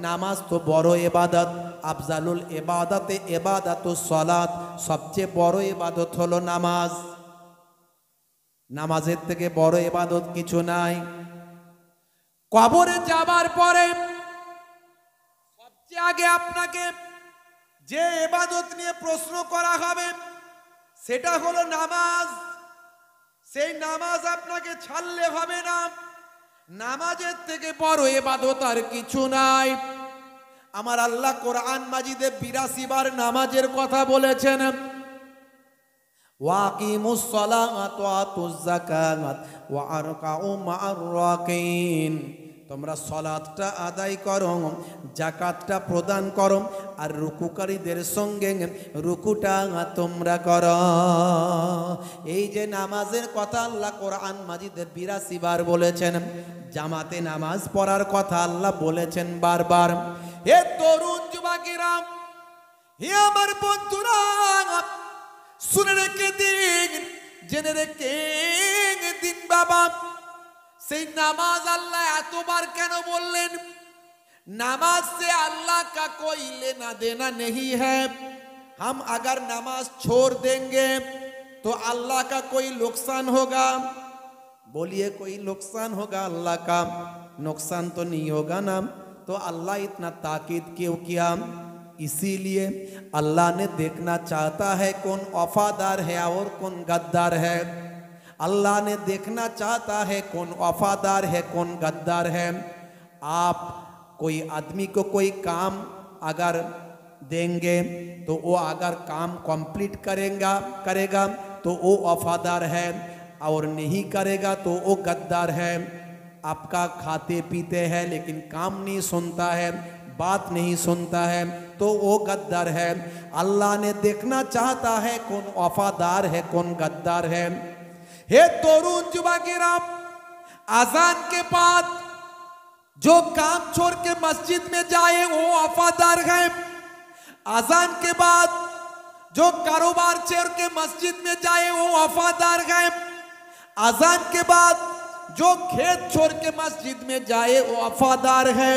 নামাজ তো বড় ইবাদত। আফজালুল ইবাদাতে ইবাদাতুস সালাত, সবচেয়ে বড় ইবাদত হলো নামাজ। নামাজের থেকে বড় ইবাদত কিছু নাই। কবরে যাবার পরে সবচেয়ে আগে আপনাকে যে ইবাদত নিয়ে প্রশ্ন করা হবে সেটা হলো নামাজ। সেই নামাজ আপনাকে ছাড়লে হবে না। নামাজের থেকে বড় ইবাদত আর কিছু নাই। আমার আল্লাহ কোরআন মাজিদে 82 বার নামাজের কথা বলেছেন। ওয়াকিমুস সালাত ওয়া আতুজ যাকাত ওয়া আরকাউ মা'আর রাকিন। তোমরা সালাতটা আদায় করো, যাকাতটা প্রদান করো, আর রুকুকারীদের সঙ্গে রুকুটা তোমরা করো। এই যে নামাজের কথা আল্লাহ কোরআন মাজিদে 82 বার বলেছেন। জামাতে নামাজ পড়ার কথা আল্লাহ বলেছেন বারবার। হে তরুণ যুবকেরা, হে আমার বন্ধুরা, শুনে রেখে দিন, জেনে রেখে দিন বাবা, সেই নামাজ আল্লাহ এতবার কেন বললেন? नमाज से अल्लाह का कोई लेना देना नहीं है। हम अगर नमाज छोड़ देंगे तो अल्लाह का कोई नुकसान होगा? बोलिए कोई नुकसान होगा अल्लाह का? नुकसान तो नहीं होगा ना। तो अल्लाह इतना ताकीद क्यों किया? इसीलिए अल्लाह ने देखना चाहता है कौन वफादार है और कौन गद्दार है। अल्लाह ने देखना चाहता है कौन वफादार है कौन गद्दार है। आप कोई आदमी को कोई काम अगर देंगे तो वो अगर काम कंप्लीट करेगा तो वो वफादार है, और नहीं करेगा तो वो गद्दार है। आपका खाते पीते हैं लेकिन काम नहीं सुनता है, बात नहीं सुनता है, तो वो गद्दार है। अल्लाह ने देखना चाहता है कौन वफादार है कौन गद्दार है। हे तरुण जुबाकीरा, अजान के बाद जो काम छोड़ के मस्जिद में जाए वो वफादार है। अजान के बाद जो कारोबार छोड़ के मस्जिद में जाए वो वफादार है। अजान के बाद जो खेत छोड़ के मस्जिद में जाए वो वफादार है।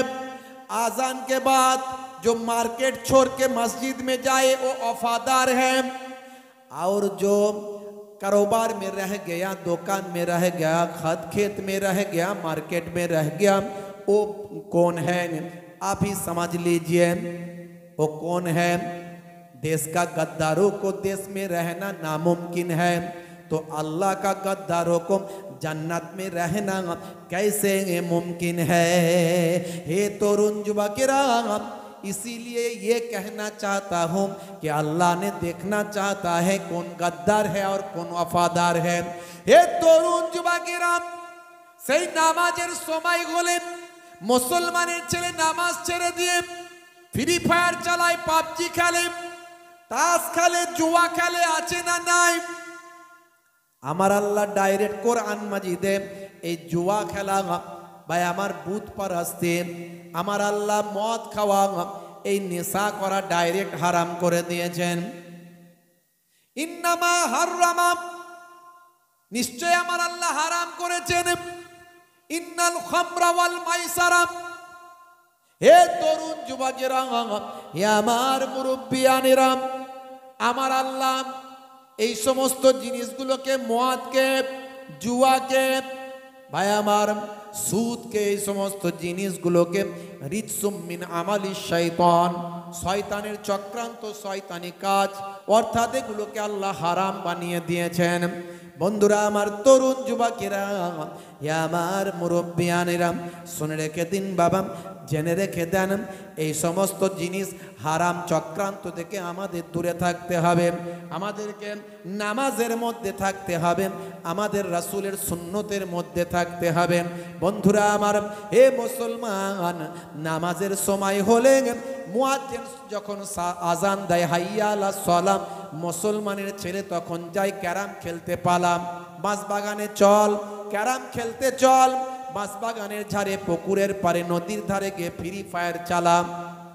अजान के बाद जो मार्केट छोड़ के मस्जिद में जाए वो वफादार है। और जो कारोबार में रह गया, दुकान में रह गया, खेत में रह गया, मार्केट में रह गया, वो कौन है? आप ही समझ लीजिए वो कौन है। देश का गद्दारों को देश में रहना नामुमकिन है, तो अल्लाह का गद्दारों को जन्नत में रहना कैसे मुमकिन है? हे तरुण जुबाकीरा, इसीलिए ये कहना चाहता हूँ कि अल्लाह ने देखना चाहता है कौन गद्दार है और कौन वफादार है। हे तरुण जुबाकीरा, সেই নামাজের সময় হলে মুসলমানের ছেলে নামাজ ছেড়ে দিয়ে ফ্রি ফায়ার চালায়, পাবজি খেলে, তাস খেলে, জুয়া খেলে, আছে না নাই? আমার আল্লাহ ডাইরেক্ট কোরআন মাজিদে এই জুয়া খেলা ভাই আমার বুত পারাস্তি, আমার আল্লাহ মদ খাওয়া, এই নেশা করা ডাইরেক্ট হারাম করে দিয়েছেন। ইন্নামা হারামা, নিশ্চয় আমার আল্লাহ হারাম করেছেন। ইন্নাল খামরা ওয়াল মাইসারা, হে তরুণ যুবকেরা, হে আমার মুরব্বিয়ানেরা, আমার আল্লাহ এই সমস্ত জিনিসগুলোকে, মদকে, জুয়াকে, ভাই আমার সুদকে, এই সমস্ত জিনিসগুলোকে রিজসুম মিন আমালি শয়তান, শয়তানের চক্রান্ত, শয়তানি কাজ, অর্থাৎ এগুলোকে আল্লাহ হারাম বানিয়ে দিয়েছেন। বন্ধুরা আমার, তরুণ যুবকেরা, আমার মুরব্বিয়ানেরা, শুনে রেখে দিন বাবা, জেনে রেখে দেন, এই সমস্ত জিনিস হারাম চক্রান্ত থেকে আমাদের দূরে থাকতে হবে। আমাদেরকে নামাজের মধ্যে থাকতে হবে, আমাদের রাসূলের সুন্নতের মধ্যে থাকতে হবে। বন্ধুরা আমার, হে মুসলমান, নামাজের সময় হলে মুয়াজ্জিন যখন আজান দেয় হাইয়া আলাস সালাম, মুসলমানের ছেলে তখন যায় ক্যারাম খেলতে, পালাম, বাঁশবাগানে চল, ক্যারাম খেলতে চল, বাঁশবাগানের ধারে, পুকুরের পারে, নদীর ধারে গিয়ে ফ্রি ফায়ার চালাম,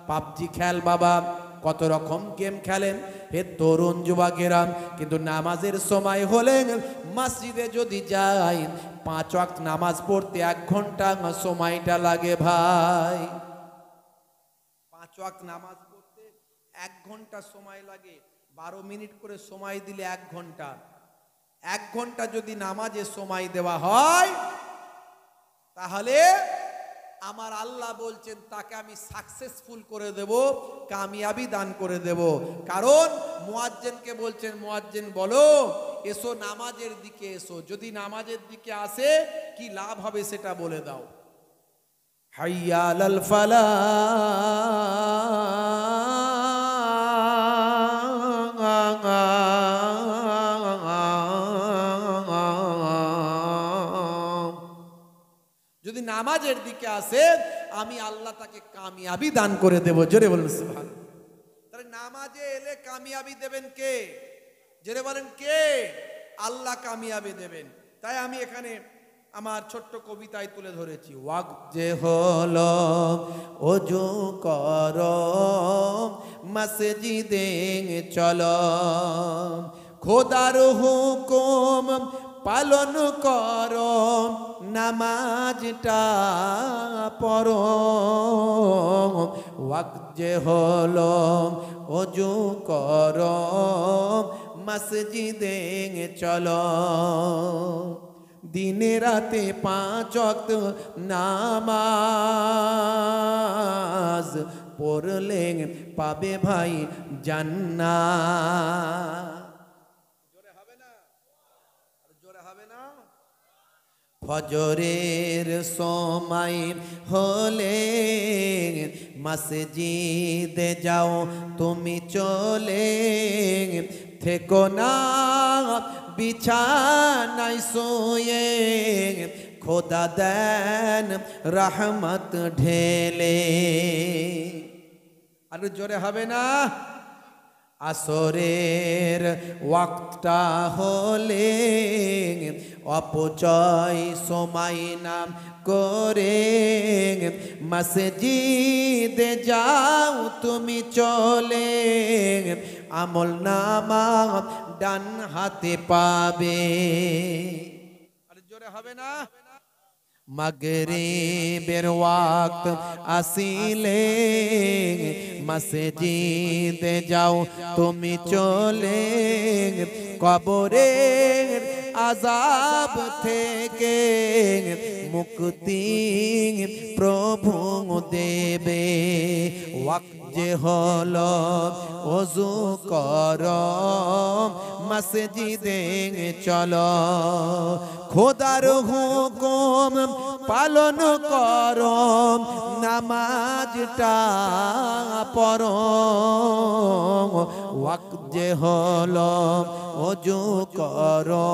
পাবজি খেল বাবা, কত রকম গেম খেলেন হে তরুণ যুবকেরা। কিন্তু নামাজের সময় হলে মসজিদে যদি যাই, 5 ওয়াক্ত নামাজ পড়তে 1 ঘন্টা সময়টা লাগে ভাই। 5 ওয়াক্ত নামাজ পড়তে 1 ঘন্টা সময় লাগে। 12 মিনিট করে সময় দিলে 1 ঘন্টা। 1 ঘন্টা যদি নামাজে সময় দেওয়া হয়, তাহলে আমার আল্লাহ বলছেন তাকে আমি সাকসেসফুল করে দেব, কামিয়াবি দান করে দেব। কারণ মুয়াজ্জিনকে বলছেন, মুয়াজ্জিন বলো এসো নামাজের দিকে এসো। যদি নামাজের দিকে আসে কি লাভ হবে সেটা বলে দাও। হাইয়া আলাল ফালাহ, যদি নামাজের দিকে আসে আমি আল্লাহ তাকে কামিয়াবি দান করে দেব। জোরে বলুন সুবহানাল্লাহ। তাহলে নামাজে এলে কামিয়াবি দেবেন কে? জোরে বলেন কে? আল্লাহ কামিয়াবি দেবেন। তাই আমি এখানে আমার ছোট্ট কবিতায় তুলে ধরেছি, ওয়াক্ত যে হলো ওযু করো, মসজিদে চলো, খোদার হুকুম পালন করো, নামাজটা পড়ো। ওয়াক্ত যে হলো ওযু করো, মসজিদে চলো, দিনে রাতে 5 ওয়াক্ত নামাজ পড়লে পাবে ভাই জান্নাত। জোরে হবে না? জোরে হবে না? ফজরের সময় হলে মসজিদে যাও তুমি চলে, থেকো না বিছানায় শুয়ে, খোদা দেন রহমত ঢেলে। আর জোরে হবে না? আসরের ওয়াক্তটা হলে অপচয় সময় নাম করে, মসজিদে যাও তুমি চলে, আমল নামা ডান হাতে পাবে। আর জোরে হবে না? মাগরিবের ওয়াক্ত আসিলে মসজিদে যাও তুমি চলে, কবরের আযাব থেকে মুক্তি প্রভু দেবে। ওয়াক্ত যে হলো ওযু করো মসজিদে চলো, খোদার হুকুম পালন করো, নামাজটা পড়ো। ওয়াক্ত যে হলো ওযু করো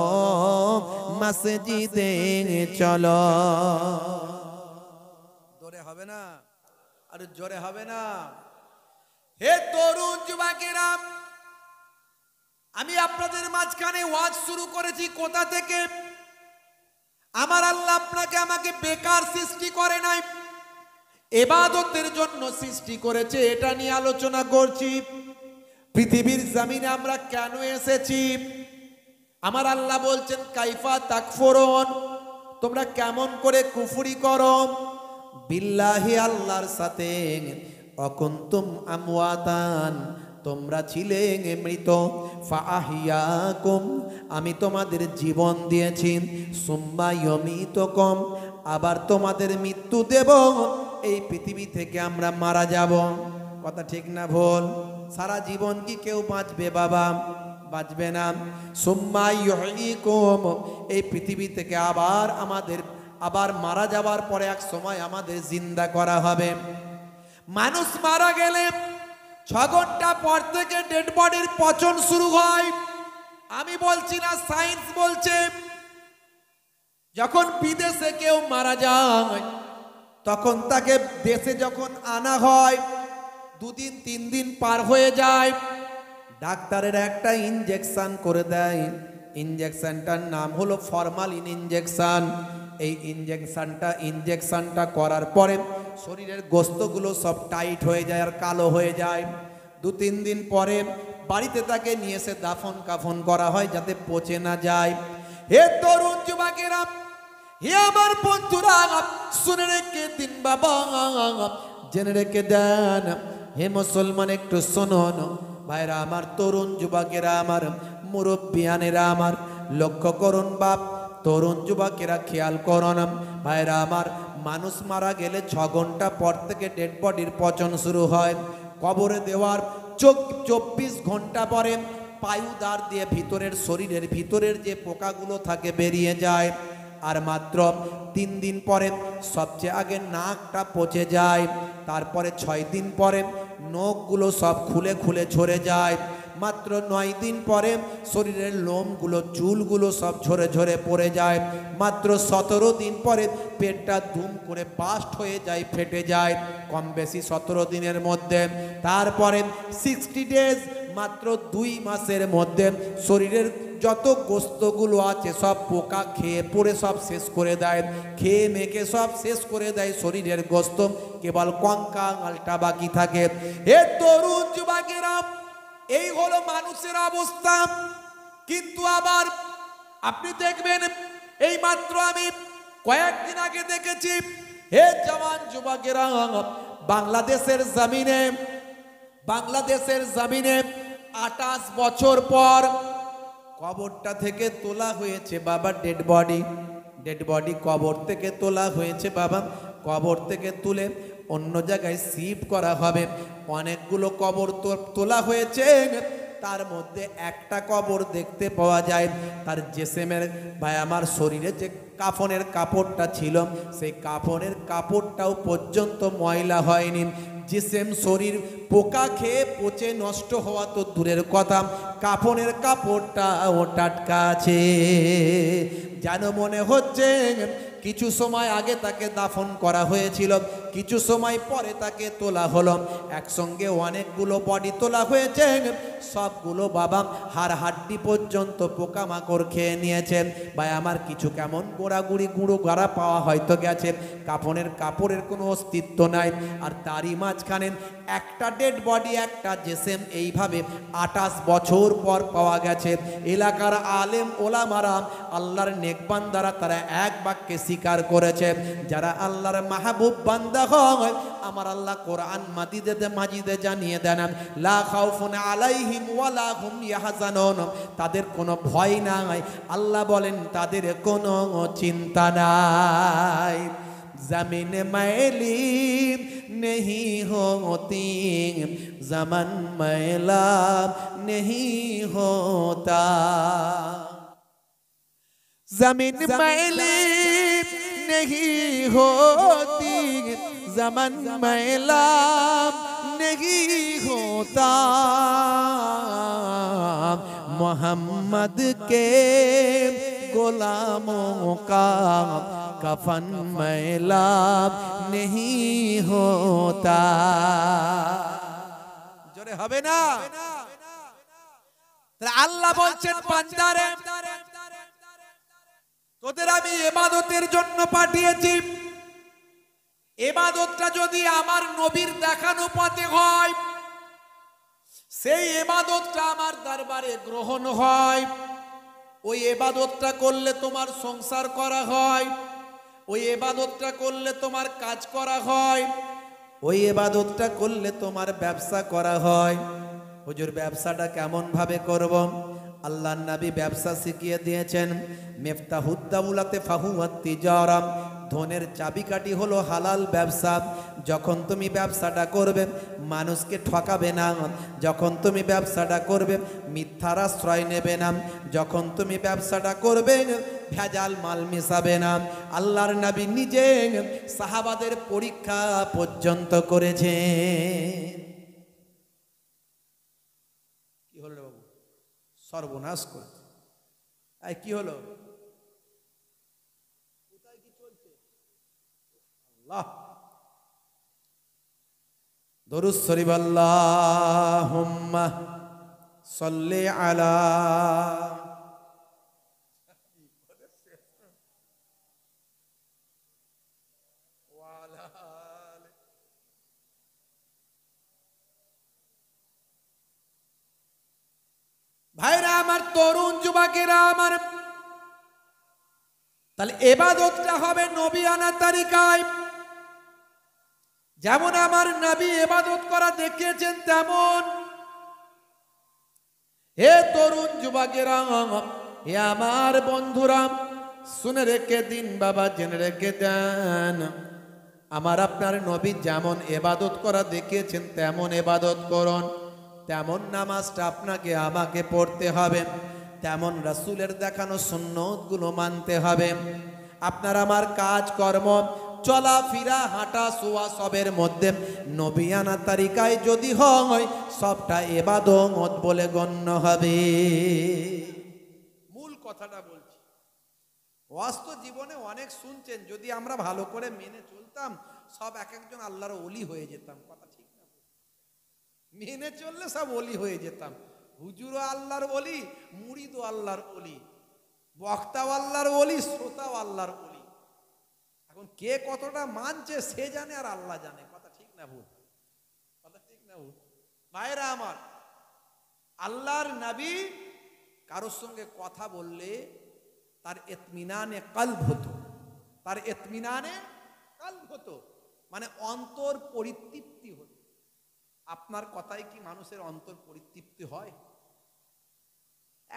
মসজিদে চলো। জোরে হবে না? আর জোরে হবে না? হে তরুণ যুবকেরা, আমি আপনাদের মাঝখানে ওয়াজ শুরু করেছি কোথা থেকে? আমার আল্লাহ আপনাকে আমাকে বেকার সৃষ্টি করে নাই, ইবাদতের জন্য সৃষ্টি করেছে। এটা নিয়ে আলোচনা করছি। পৃথিবীর জমিনে আমরা কেন এসেছি? আমার আল্লাহ বলছেন কাইফা তাকফুরুন, তোমরা কেমন করে কুফরি করো বিল্লাহি, আল্লাহর সাথে, অকুনতুম আমওয়াতান, তোমরা ছিলে মৃত, ফাআহিয়াকুম, আমি তোমাদের জীবন দিয়েছি, সুম্মা ইউমিতুকুম, আবার তোমাদের মৃত্যু দেব। এই পৃথিবী থেকে আমরা মারা যাব। কথা ঠিক না ভুল? সারা জীবন কি কেউ বাঁচবে বাবা? বাঁচবে না। সুম্মা ইউহয়িকুম, এই পৃথিবী থেকে আবার মারা যাওয়ার পরে এক সময় আমাদের জিন্দা করা হবে। মানুষ মারা গেলে 6 ঘন্টা পর থেকে ডেড বডির পচন শুরু হয়। আমি বলছি না, সায়েন্স বলছে। যখন বিদেশে কেউ মারা যায় তখন তাকে দেশে যখন আনা হয় 2 দিন 3 দিন পার হয়ে যায়, ডাক্তারের একটা ইনজেকশন করে দেয়। ইনজেকশনটার নাম হলো ফরমালিন ইনজেকশন। এই ইনজেকশনটা করার পরে শরীরের গোস্তগুলো সব টাইট হয়ে যায় আর কালো হয়ে যায়। 2-3 দিন পরে বাড়িতে তাকে নিয়ে এসে দাফন কাফন করা হয় যাতে পচে না যায়। হে তরুণ যুবকেরা, হে আমার বন্ধুরা, শুনে রেখে দিন বাবা, জেনে রেখে দেন। হে মুসলমান, একটু শুনুন ভাইরা আমার, তরুণ যুবকেরা আমার, মুরব্বিয়ানেরা আমার, লক্ষ্য করুন বাপ, তরুণ যুবকেরা খেয়াল করুন ভাইরা আমার, মানুষ মারা গেলে 6 ঘন্টা পর থেকে ডেড বডির পচন শুরু হয়। কবরে দেওয়ার 24 ঘন্টা পরে পায়ুদার দিয়ে ভিতরের শরীরের ভিতরের যে পোকাগুলো থাকে বেরিয়ে যায়। আর মাত্র 3 দিন পরে সবচেয়ে আগে নাকটা পচে যায়। তারপরে 6 দিন পরে নখগুলো সব খুলে খুলে ঝরে যায়। মাত্র 9 দিন পরে শরীরের লোমগুলো চুলগুলো সব ঝরে ঝরে পড়ে যায়। মাত্র 17 দিন পরে পেটটা ধুম করে বাস্ট হয়ে যায়, ফেটে যায়, কম বেশি 17 দিনের মধ্যে। তারপরে 60 ডেজ, মাত্র 2 মাসের মধ্যে শরীরের যত গোস্তগুলো আছে সব পোকা খেয়ে পড়ে সব শেষ করে দেয়, খেয়ে মেখে সব শেষ করে দেয় শরীরের গোস্ত, কেবল কঙ্কালটা বাকি থাকে। হে তরুণ যুবকেরা, এই হলো মানুষের অবস্থা। কিন্তু আবার আপনি দেখবেন, এই মাত্র আমি কয়েকদিন আগে দেখেছি, হে জওয়ান যুবকেরা, বাংলাদেশের জমিনে 28 বছর পর কবরটা থেকে তোলা হয়েছে বাবা ডেড বডি। ডেড বডি কবর থেকে তোলা হয়েছে বাবা, কবর থেকে তুলে অন্য জায়গায় শিফট করা হবে। অনেকগুলো কবর তোলা হয়েছে, তার মধ্যে একটা কবর দেখতে পাওয়া যায় তার জেসেমের ভাই আমার শরীরে যে কাফনের কাপড়টা ছিল সেই কাফনের কাপড়টাও পর্যন্ত ময়লা হয়নি। জিসেম শরীর পোকা খেয়ে পচে নষ্ট হওয়া তো দূরের কথা, কাফনের কাপড়টাও টাটকা আছে। যেন মনে হচ্ছে কিছু সময় আগে তাকে দাফন করা হয়েছিল, কিছু সময় পরে তাকে তোলা হলো। একসঙ্গে অনেকগুলো বডি তোলা হয়েছে, সবগুলো বাবা হাড় হাড্ডি পর্যন্ত পোকামাকড় খেয়ে নিয়েছে। ভাই আমার কিছু কেমন গোড়াগুড়ি গুঁড়ো গাড়া পাওয়া হয়তো গেছে, কাফনের কাপড়ের কোনো অস্তিত্ব নাই। আর তারই মাঝখানে একটা ডেড বডি, একটা জেসেম এইভাবে 28 বছর পর পাওয়া গেছে। এলাকার আলেম ওলামারা আল্লাহর নেক বান্দারা তারা এক বাক্যে স্বীকার করেছে, যারা আল্লাহর মাহবুব বান্দা হয় আমার আল্লাহ কোরআন মাজিদে জানিয়ে দেন লা খাউফুন আলাইহিম ওয়ালা হুম ইয়াহজানুন, তাদের কোনো ভয় নাই, আল্লাহ বলেন তাদের কোনো চিন্তা নাই। জমিন मैली नहीं होती, जमन मैला नहीं होता, जमीन मैली नहीं होती, जमन मैला नहीं होता, मोहम्मद के गुलामों का कफन मैला नहीं होता। জোরে হবে না? আল্লাহ বলছেন বান্দারে তোদের আমি ইবাদতের জন্য পাঠিয়েছি, ইবাদতটা যদি আমার নবীর দেখানো পথে হয়, সেই ইবাদতটা আমার দরবারে গ্রহণ হয়, ওই ইবাদতটা করলে তোমার সংসার করা হয়, ওই ইবাদতটা করলে তোমার কাজ করা হয়, ওই ইবাদতটা করলে তোমার ব্যবসা করা হয়। হুজুর ব্যবসাটা কেমন ভাবে করব? আল্লাহর নবী ব্যবসা শিখিয়ে দিয়েছেন, মিফতাহুদ দাওলাতে ফাহুয়াত তিজারা, ধনের চাবিকাঠি হলো হালাল ব্যবসা। যখন তুমি ব্যবসাটা করবে মানুষকে ঠকাবে না, যখন তুমি ব্যবসাটা করবে মিথ্যার আশ্রয় নেবে না, যখন তুমি ব্যবসাটা করবে ভেজাল মাল মিশাবে না। আল্লাহর নবী নিজে সাহাবাদের পরীক্ষা পর্যন্ত করেছে। কি হলো বাবু? সর্বনাশ করেছে। এই কি হলো? কোথায় কি চলছে? আল্লাহ দরুদ শরীফ আল্লাহুম্মা সাল্লি আলা। ভাইরা আমার, তরুণ যুবকেরা আমার, তাহলে ইবাদতটা হবে নবী আনা তরিকায়। যেমন আমার নবী ইবাদত করা দেখিয়েছেন তেমন হে তরুণ যুবকেরা, হে আমার বন্ধুরা, শুনে রেখে দিন বাবা, জেনে রেখে দেন, আমার আপনার নবী যেমন ইবাদত করা দেখিয়েছেন তেমন ইবাদত করুন, তেমন নামাজটা আপনাকে আমাকে পড়তে হবে, তেমন রাসূলের দেখানো সুন্নতগুলো মানতে হবে। আপনার আমার কাজ কর্ম চলাফেরা হাঁটা শোয়া সবের মধ্যে নবিয়ানা তারিকায় যদি হয় সবটা ইবাদত বলে গণ্য হবে। মূল কথাটা বলছি, বাস্তব জীবনে অনেক শুনছেন, যদি আমরা ভালো করে মেনে চলতাম সব এক একজন আল্লাহর ওলি হয়ে যেতাম। কথা ঠিক না? মেনে চললে সব ওলি হয়ে যেতাম। হুজুরও আল্লাহর ওলি, মুরিদও আল্লাহর ওলি, বক্তাও আল্লাহর ওলি, শ্রোতাও আল্লাহর ওলি। এখন কে কতটা মানছে সে জানে আর আল্লাহ জানে। কথা ঠিক না ভুল? কথা ঠিক না ভুল? ভাইরা আমার, আল্লাহর নবী কারোর সঙ্গে কথা বললে তার ইতমিনানে কলব হতো, তার ইতমিনানে কলব হতো, মানে অন্তর পরিতৃপ্তি হতো। আপনার কথায় কি মানুষের অন্তর পরিতৃপ্তি হয়?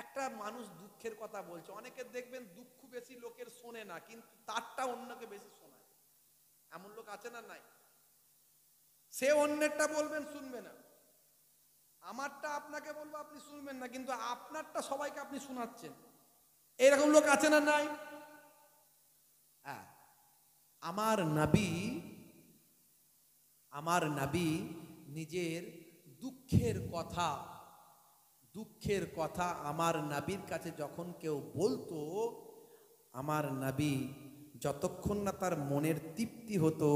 একটা মানুষ দুঃখের কথা বলছে, অনেকে দেখবেন দুঃখ বেশি লোকের শোনে না, কিন্তু তারটা অন্যকে বেশি শোনায়। এমন লোক আছে না নাই? সে অন্যেরটা বলবেন শুনবে না, আমারটা আপনাকে বলবো আপনি শুনবেন না, কিন্তু আপনারটা সবাইকে আপনি শোনাচ্ছেন। এরকম লোক আছে না নাই? হ্যাঁ, আমার নবী নিজের দুঃখের কথা আমার নবীর কাছে যখন কেউ বলতো, আমার নবী যতক্ষণ না তার মনের তৃপ্তি হতো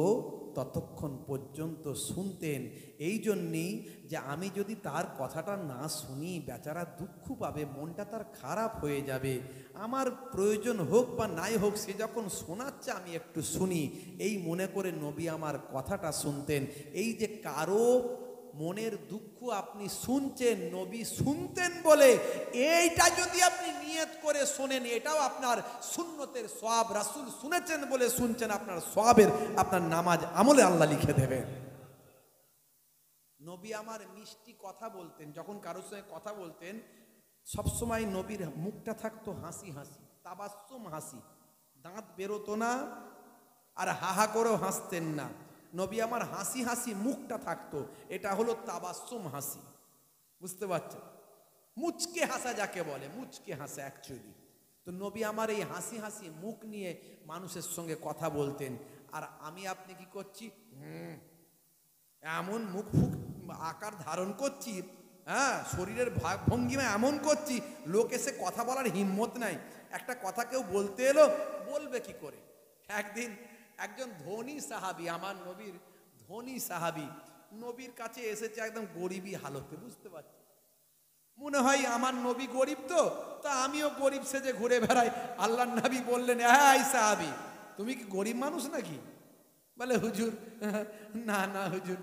ততক্ষণ পর্যন্ত শুনতেন। এই জন্যই যে আমি যদি তার কথাটা না শুনি, বেচারা দুঃখ পাবে, মনটা তার খারাপ হয়ে যাবে। আমার প্রয়োজন হোক বা নাই হোক, সে যখন শোনাচ্ছে আমি একটু শুনি, এই মনে করে নবী আমার কথাটা শুনতেন। এই যে কারো মনের দুঃখ আপনি শুনছেন, নবী শুনতেন বলে, এইটা যদি আপনি নিয়ত করে শোনেন, এটাও আপনার সুন্নতের সওয়াব। রাসূল শুনেছেন বলে শুনছেন, আপনার সওয়াবের, আপনার নামাজ আমলে আল্লাহ লিখে দেবেন। নবী আমার মিষ্টি কথা বলতেন, যখন কারোর সঙ্গে কথা বলতেন সবসময় নবীর মুখটা থাকতো হাসি হাসি, তাবাসসুম হাসি, দাঁত বেরোতো না, আর হাহা করেও হাসতেন না। নবী আমার হাসি হাসি মুখটা থাকতো, এটা হলো তাবাসসুম হাসি। বুঝতে পারছেন? মুচকে হাসা যাকে বলে, মুচকে হাসা অ্যাকচুয়ালি। তো নবী আমার এই হাসি হাসি মুখ নিয়ে মানুষের সঙ্গে কথা বলতেন। আর আমি আপনি কি করছি, এমন মুখ ফুক আকার ধারণ করছি, হ্যাঁ, শরীরের ভঙ্গিমা এমন করছি, লোক এসে কথা বলার হিম্মত নাই। একটা কথা কেউ বলতে এলো, বলবে কি করে? একদিন একজন ধনী সাহাবী, আমার নবীর ধনী সাহাবী, নবীর কাছে এসেছে একদম গরিবী হালতে। বুঝতে পারছি, মনে হয় আমার নবী গরিব, তো তা আমিও গরিব সেজে ঘুরে বেড়াই। আল্লাহর নবী বললেন, হ্যাঁ সাহাবী, তুমি কি গরিব মানুষ নাকি? বলে, হুজুর না না হুজুর,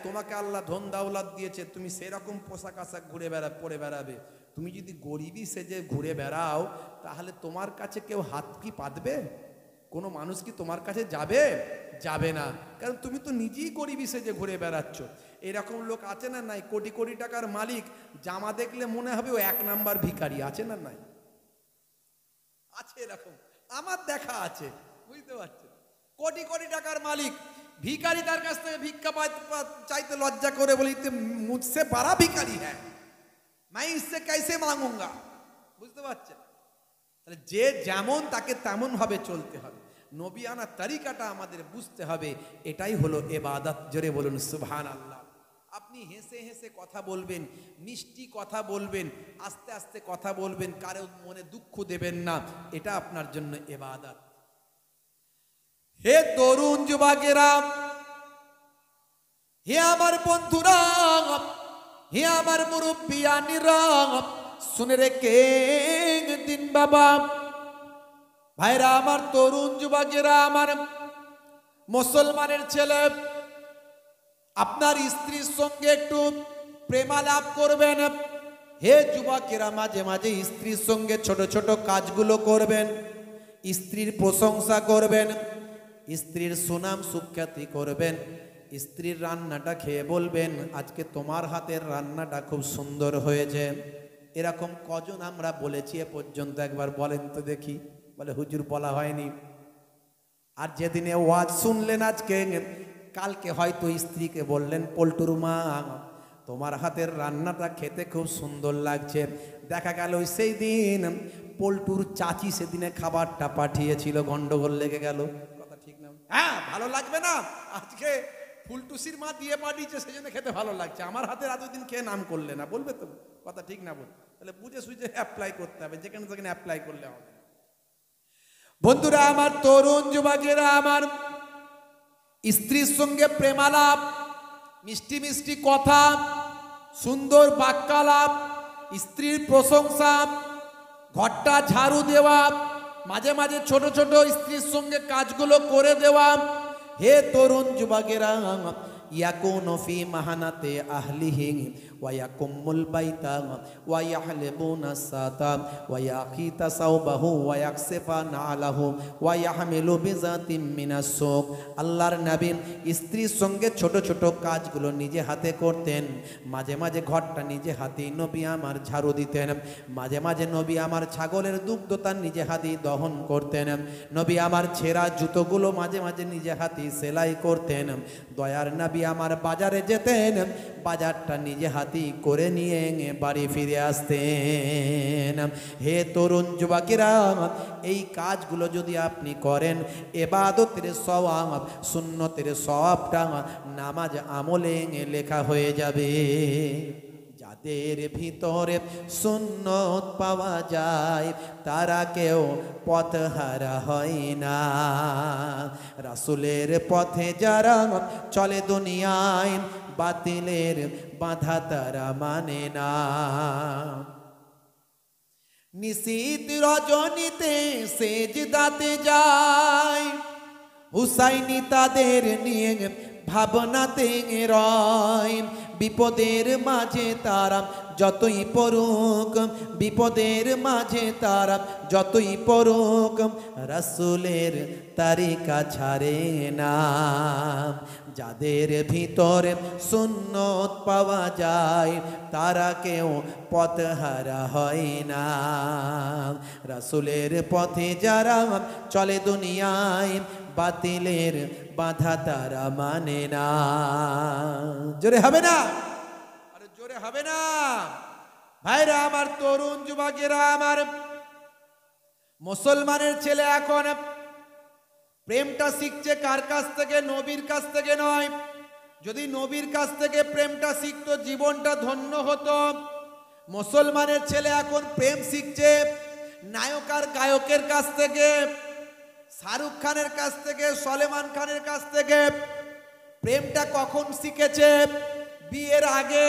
তোমাকে আল্লাহ ধন দাওলাত দিয়েছে, তুমি সেরকম পোশাক আশাক পরে বেড়াবে। তুমি যদি গরিবই সেজে ঘুরে বেড়াও, তাহলে তোমার কাছে কেউ হাত কি পাতবে? কোনো মানুষ কি তোমার কাছে যাবে? যাবে না, কারণ তুমি তো নিজেই গরিবই সেজে ঘুরে বেড়াচ্ছ। এরকম লোক আছে না নাই? কোটি কোটি টাকার মালিক, জামা দেখলে মনে হবে ও 1 নাম্বার ভিখারি। আছে না নাই? আছে এরকম, আমার দেখা আছে। বুঝতে পারছেন? কোটি কোটি টাকার মালিক, ভিখারি তার কাছ থেকে ভিক্ষা চাইতে লজ্জা করে, বলি মুঝসে বড়া ভিখারি হ্যাঁ, मैं इससे कैसे मांगूंगा। বুঝতে পারছেন? তাহলে যে যেমন তাকে তেমন ভাবে চলতে হবে। নবী আনা তরিকাটা আমাদের বুঝতে হবে, এটাই হলো ইবাদত। জোরে বলুন সুবহানাল্লাহ। আপনি হেসে হেসে কথা বলবেন, মিষ্টি কথা বলবেন, আস্তে আস্তে কথা বলবেন, কারো মনে দুঃখ দেবেন না, এটা আপনার জন্য ইবাদত। হে তরুণ যুবকেরা, হে আমার বন্ধুরা, হে আমার মুরব্বিয়ানিরা, শুনে রেখে দিন বাবা, ভাইরা আমার, তরুণ যুবকেরা, আমার মুসলমানের ছেলে, আপনার স্ত্রীর সঙ্গে একটু প্রেমালাপ করবেন। হে যুবকেরা, মাঝে মাঝে স্ত্রীর সঙ্গে ছোট ছোট কাজগুলো করবেন, স্ত্রীর প্রশংসা করবেন, স্ত্রীর সুনাম সুখ্যাতি করবেন, স্ত্রীর রান্নাটা খেয়ে বলবেন, আজকে তোমার হাতের রান্নাটা খুব সুন্দর হয়েছে। এরকম কজন আমরা বলেছি এ পর্যন্ত? একবার বলেন তো দেখি। বলে, হুজুর বলা হয়নি। আর যেদিনে ওয়াজ শুনলেন আজকে, কালকে হয়তো স্ত্রীকে বললেন, পল্টুর মা, তোমার হাতের রান্নাটা খেতে খুব সুন্দর লাগছে। দেখা গেল সেই দিন পল্টুর চাচি সেদিনে খাবারটা পাঠিয়েছিল, গন্ডগোল লেগে গেল। কথা ঠিক না? হ্যাঁ, ভালো লাগবে না? আজকে ফুলটুসির মা দিয়ে পাঠিয়েছে, সেই জন্য খেতে ভালো লাগছে, আমার হাতের এতদিন খেয়ে নাম করলে না, বলবে তো? কথা ঠিক না? বল। তাহলে বুঝে সুঝে অ্যাপ্লাই করতে হবে, যেখানে সেখানে অ্যাপ্লাই করলে হবে। বন্ধুরা আমার, তরুণ যুবকেরা আমার, স্ত্রীর সঙ্গে প্রেমালাপ, মিষ্টি মিষ্টি কথা, সুন্দর বাক্যালাপ, স্ত্রীর প্রশংসা, ঘরটা ঝাড়ু দেওয়া, মাঝে মাঝে ছোট ছোট স্ত্রীর সঙ্গে কাজগুলো করে দেওয়া। হে তরুণ যুবকেরা, ইয়াকুনু ফি মাহানাতে আহলিহি ওয়ায়াকুমুল বাইতা ওয়ায়াহলিবুনা সাতা ওয়ায়াকিতা সাওবাহু ওয়ায়াকসিফা নালাহু ওয়ায়াহমিলু বিজাতিম মিনাস সুক। আল্লাহর নবী স্ত্রীর সঙ্গে ছোট ছোট কাজগুলো নিজে হাতে করতেন। মাঝে মাঝে ঘরটা নিজে হাতেই নবী আমার ঝাড়ু দিতেন। মাঝে মাঝে নবী আমার ছাগলের দুগ্ধ তার নিজে হাতেই দহন করতেন। নবী আমার ছেঁড়া জুতোগুলো মাঝে মাঝে নিজে হাতেই সেলাই করতেন। দয়ার নবী আমার বাজারে যেতেন, বাজারটা নিজে হাতেই করে নিয়ে বাড়ি ফিরে আসতেন। হে তরুণ যুবকেরা, এই কাজগুলো যদি আপনি করেন, ইবাদতের সওয়াব, সুন্নতের সওয়াবটা নামাজ আমলে লেখা হয়ে যাবে। যাদের ভিতরে সুন্নত পাওয়া যায় তারা কেউ পথহারা হয় না। রাসূলের পথে যারা চলে দুনিয়ায়, বাতিলের বাধা তারা মানে না। নিশীত রজনীতে সেজদাতে যায়, হুসাইনি তাদের নিয়ে ভাবনাতে রয়। বিপদের মাঝে তারা যতই পড়ুক, বিপদের মাঝে তারা যতই পড়ুক, রাসূলের তরিকা ছাড়ে না। যাদের ভিতরে সুন্নত পাওয়া যায় তারা কেউ পথহারা হয় না। রাসূলের পথে যারা চলে দুনিয়ায়, বাতিলের বাধা তারা মানে না। জোরে হবে না? আরে জোরে হবে না? ভাইরা আমার, তরুণ যুবকেরা আমার, মুসলমানের ছেলে এখন প্রেমটা শিখছে কার কাছ থেকে? নবীর কাছ থেকে নয়। যদি নবীর কাছ থেকে প্রেমটা শিখতো জীবনটা ধন্য হতো। মুসলমানের ছেলে এখন প্রেম শিখছে নায়ক আর গায়কের কাছ থেকে, শাহরুখ খানের কাছ থেকে, সলমান খানের কাছ থেকে। প্রেমটা কখন শিখেছে? বিয়ের আগে।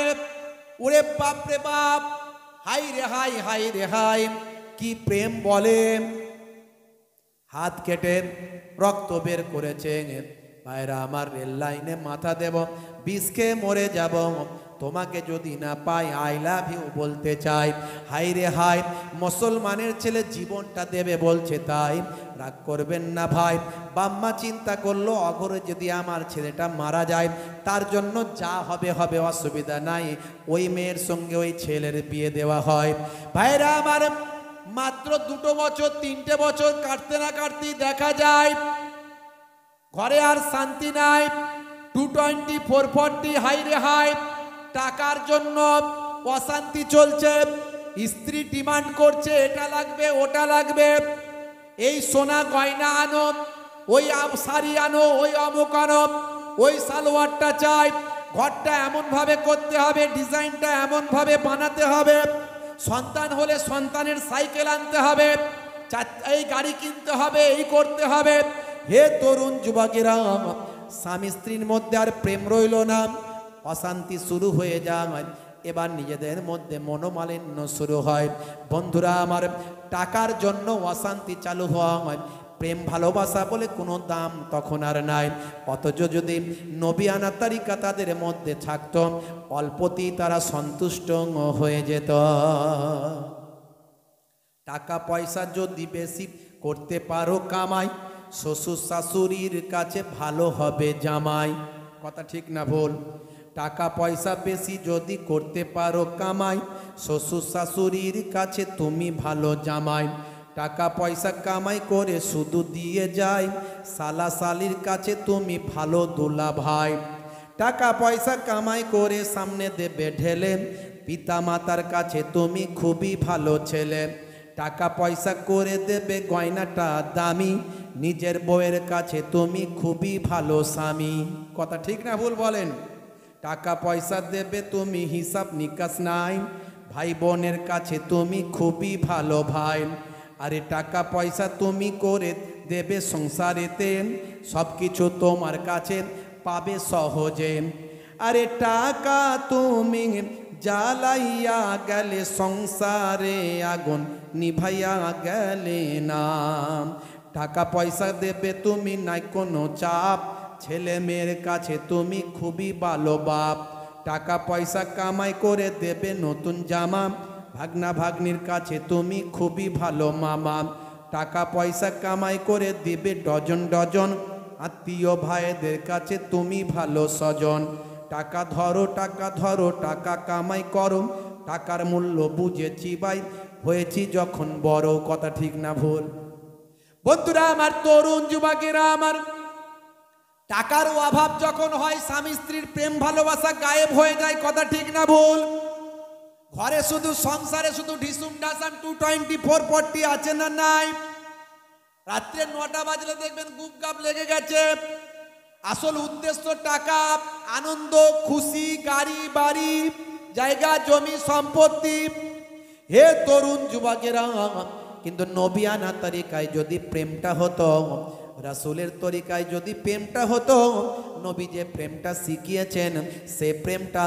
ওরে বাপ রে বাপ, হাই রে হাই, হাই রে হাই, কি প্রেম বলে! হাত কেটে রক্ত বের করেছে। ভাইরা আমার, রেল লাইনে মাথা দেব, বিষ খেয়ে মরে যাব, তোমাকে যদি না পাই আই লাভ ইউ বলতে চাই। হাই রে হাই, মুসলমানের ছেলে জীবনটা দেবে বলছে তাই। রাগ করবেন না ভাই, বাম্মা চিন্তা করলো অঘরে যদি আমার ছেলেটা মারা যায়, তার জন্য যা হবে হবে, অসুবিধা নাই, ওই মেয়ের সঙ্গে ওই ছেলের বিয়ে দেওয়া হয়। ভাইরা আমার, মাত্র 2 বছর 3টে বছর কাটতে না কাটতেই দেখা যায় ঘরে আর শান্তি নাই। 220 440, হাই রে হাই, টাকার জন্য অশান্তি চলছে। স্ত্রী ডিমান্ড করছে এটা লাগবে ওটা লাগবে, এই সোনা গয়না আনো, ওই শাড়ি আনো, ওই অমুক আনো, ওই সালোয়ারটা চাই, ঘরটা এমন ভাবে করতে হবে, ডিজাইনটা এমন ভাবে বানাতে হবে, সন্তান হলে সন্তানের সাইকেল আনতে হবে, এই গাড়ি কিনতে হবে, এই করতে হবে। হে তরুণ যুবকেরা, স্বামী স্ত্রীর মধ্যে আর প্রেম রইল না, অশান্তি শুরু হয়ে যায়। এবার নিজেদের মধ্যে মনোমালিন্য শুরু হয়। বন্ধুরা আমার, টাকার জন্য অশান্তি চালু হয়। প্রেম ভালোবাসা বলে কোনো দাম তখন আর নাই। অথচ যদি নবী আনা তারিকা তাদের মধ্যে থাকত, অল্পতেই তারা সন্তুষ্ট হয়ে যেত। টাকা পয়সা যদি বেশি করতে পারো কামাই, শ্বশুর শাশুড়ির কাছে ভালো হবে জামাই। কথা ঠিক না ভুল? টাকা পয়সা বেশি যদি করতে পারো কামাই, শ্বশুর শাশুড়ির কাছে তুমি ভালো জামাই। টাকা পয়সা কামাই করে শুধু দিয়ে যায়, শালা শালির কাছে তুমি ভালো দুলা ভাই। টাকা পয়সা কামাই করে সামনে দেবে ঢেলে, পিতা মাতার কাছে তুমি খুবই ভালো ছেলে। টাকা পয়সা করে দেবে গয়নাটা দামি, নিজের বউয়ের কাছে তুমি খুবই ভালো স্বামী। কথা ঠিক না ভুল বলেন? টাকা পয়সা দেবে তুমি হিসাব নিকাশ নাই, ভাই বোনের কাছে তুমি খুবই ভালো ভাই। আরে টাকা পয়সা তুমি করে দেবে সংসারেতে, সব কিছু তোমার কাছে পাবে সহজে। আরে টাকা তুমি জ্বালাইয়া গেলে সংসারে আগুন নিভাইয়া গেলে না। টাকা পয়সা দেবে তুমি নাই কোনো চাপ, ছেলে মেয়ের কাছে তুমি খুবই ভালো বাপ। টাকা পয়সা কামাই করে দেবে নতুন জামা, ভাগনা ভাগ্নির কাছে তুমি খুবই ভালো মামা। টাকা পয়সা কামাই করে দিবে ডজন ডজন, আত্মীয় ভাইদের কাছে তুমি ভালো স্বজন। টাকা ধরো টাকা ধরো টাকা কামাই করো, টাকার মূল্য বুঝেছি ভাই, হয়েছি যখন বড়। কথা ঠিক না ভুল? বন্ধুরা আমার, তরুণ যুবকেরা আমার, টাকার অভাব যখন হয় স্বামী স্ত্রীর প্রেম ভালোবাসা গায়েব হয়ে যায়। কথা ঠিক না ভুল? ঘরে শুধু সংসারে শুধু ঢিসুম ঢাসাম 224 আছে না নাই? রাত্রে 9টা বাজলে দেখবেন গুপ গাপ লেগে গেছে। আসল উদ্দেশ্য টাকা, আনন্দ, খুশি, গাড়ি বাড়ি, জায়গা জমি সম্পত্তি। হে তরুণ যুবকেরা, কিন্তু নবিয়ানা তরিকায় যদি প্রেমটা হতো, রাসূলের তরিকায় যদি প্রেমটা হতো, নবী যে প্রেমটা শিখিয়েছেন সেই প্রেমটা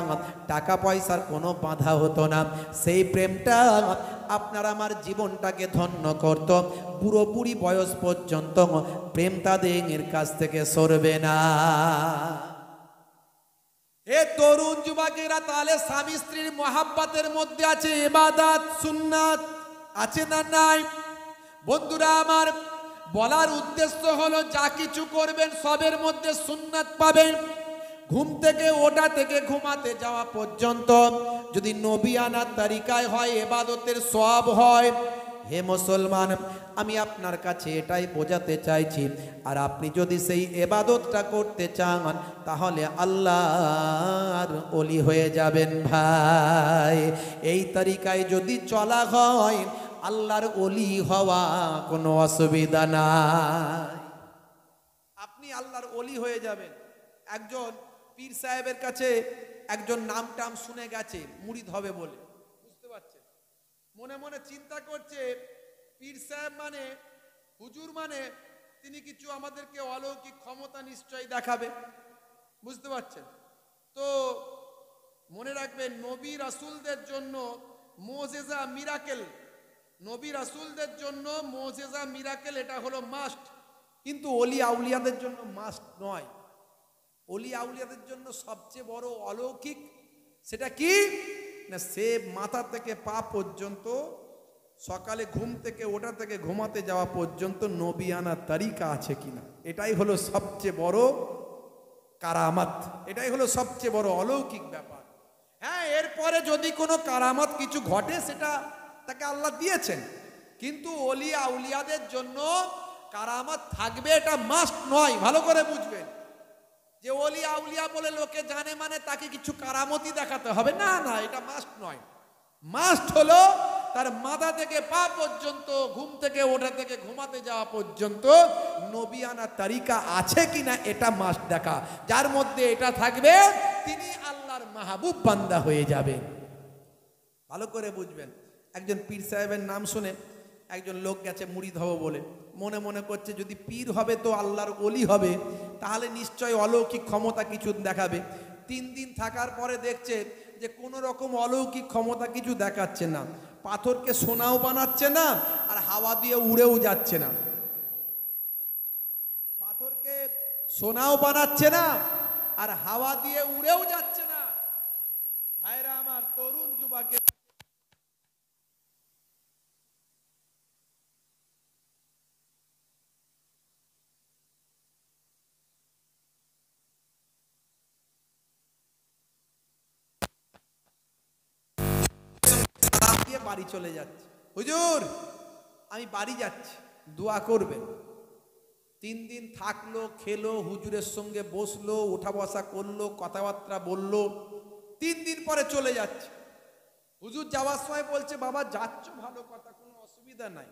টাকা পয়সার কোনো বাধা হতো না। সেই প্রেমটা আপনার আমার জীবনটাকে ধন্য করত। বুড়ো বুড়ি বয়স পর্যন্ত প্রেম তাদের কাছ থেকে সরবে না। এ তরুণ যুবকেরা, তাহলে স্বামী স্ত্রীর মহাব্বতের মধ্যে আছে ইবাদত সুন্নাত, আছে না নাই? বন্ধুরা আমার, বলার উদ্দেশ্য হলো যা কিছু করবেন সবের মধ্যে সুন্নাত পাবেন। ঘুম থেকে ওঠা থেকে ঘুমাতে যাওয়া পর্যন্ত যদি নবিয়ানা তরিকায় হয়, ইবাদতের সওয়াব হয়। হে মুসলমান, আমি আপনার কাছে এটাই বোঝাতে চাইছি, আর আপনি যদি সেই ইবাদতটা করতে চান তাহলে আল্লাহর ওলি হয়ে যাবেন ভাই। এই তরিকায় যদি চলা হয় আল্লাহর ওলি হওয়া কোনো অসুবিধা নাই। আপনি আল্লাহর ওলি হয়ে যাবেন। একজন পীর সাহেবের কাছে একজন নাম টাম শুনে গেছে মুরিদ হবে বলে, বুঝতে পারছেন? মনে মনে চিন্তা করছে পীর সাহেব মানে, হুজুর মানে তিনি কিছু আমাদেরকে অলৌকিক ক্ষমতা নিশ্চয়ই দেখাবে, বুঝতে পারছেন? তো মনে রাখবেন, নবী রাসূলদের জন্য মুজিজা মিরাকেল, নবী রাসূলদের জন্য মুজিজা মিরাকেল এটা হলো মাস্ট, কিন্তু ওলি আউলিয়াদের জন্য মাস্ট নয়। ওলি আউলিয়াদের জন্য সবচেয়ে বড় অলৌকিক সেটা কি না, সে মাথা থেকে পা পর্যন্ত, সকালে ঘুম থেকে ওঠা থেকে ঘুমাতে যাওয়া পর্যন্ত নবিয়ানা তরিকা আছে কিনা, এটাই হলো সবচেয়ে বড় কারামাত, এটাই হলো সবচেয়ে বড় অলৌকিক ব্যাপার। হ্যাঁ, এরপরে যদি কোনো কারামাত কিছু ঘটে সেটা তাকে আল্লাহ দিয়েছেন, কিন্তু ওলি আউলিয়াদের জন্য কারামাত থাকবে এটা মাস্ট নয়। ভালো করে বুঝবেন যে ওলি আউলিয়া বলে লোকে জানে মানে তাকে কিছু কারামতি দেখাতে হবে, না না, এটা মাস্ট নয়। মাস্ট হলো তার মাথা থেকে পা পর্যন্ত, ঘুম থেকে ওঠা থেকে ঘুমাতে যাওয়া পর্যন্ত নবিয়ানা তরিকা আছে কিনা এটা মাস্ট দেখা। যার মধ্যে এটা থাকবে তিনি আল্লাহর মাহবুব বান্দা হয়ে যাবেন। ভালো করে বুঝবেন। একজন পীর সাহেবের নাম শুনে একজন লোক গেছে মুরিদ হব বলে, মনে মনে করছে যদি পীর হবে তো আল্লাহর ওলি হবে, তাহলে নিশ্চয় অলৌকিক ক্ষমতা কিছু দেখাবে। 3 দিন থাকার পরে দেখছে যে কোনো রকম অলৌকিক ক্ষমতা কিছু দেখাচ্ছে না, পাথরকে সোনাও বানাচ্ছে না আর হাওয়া দিয়ে উড়েও যাচ্ছে না। পাথরকে সোনাও বানাচ্ছে না আর হাওয়া দিয়ে উড়েও যাচ্ছে না। ভাইরা আমার, তরুণ যুবকের বাড়ি চলে যাচ্ছে, হুজুর আমি বাড়ি যাচ্ছি, দোয়া করবেন। 3 দিন থাকলো, খেলো, হুজুরের সঙ্গে বসলো, ওঠা বসা করলো, কথাবার্তা বললো, 3 দিন পরে চলে যাচ্ছে। হুজুর যাওয়ার সময় বলছে, বাবা যাচ্ছ ভালো কথা, কোনো অসুবিধা নাই,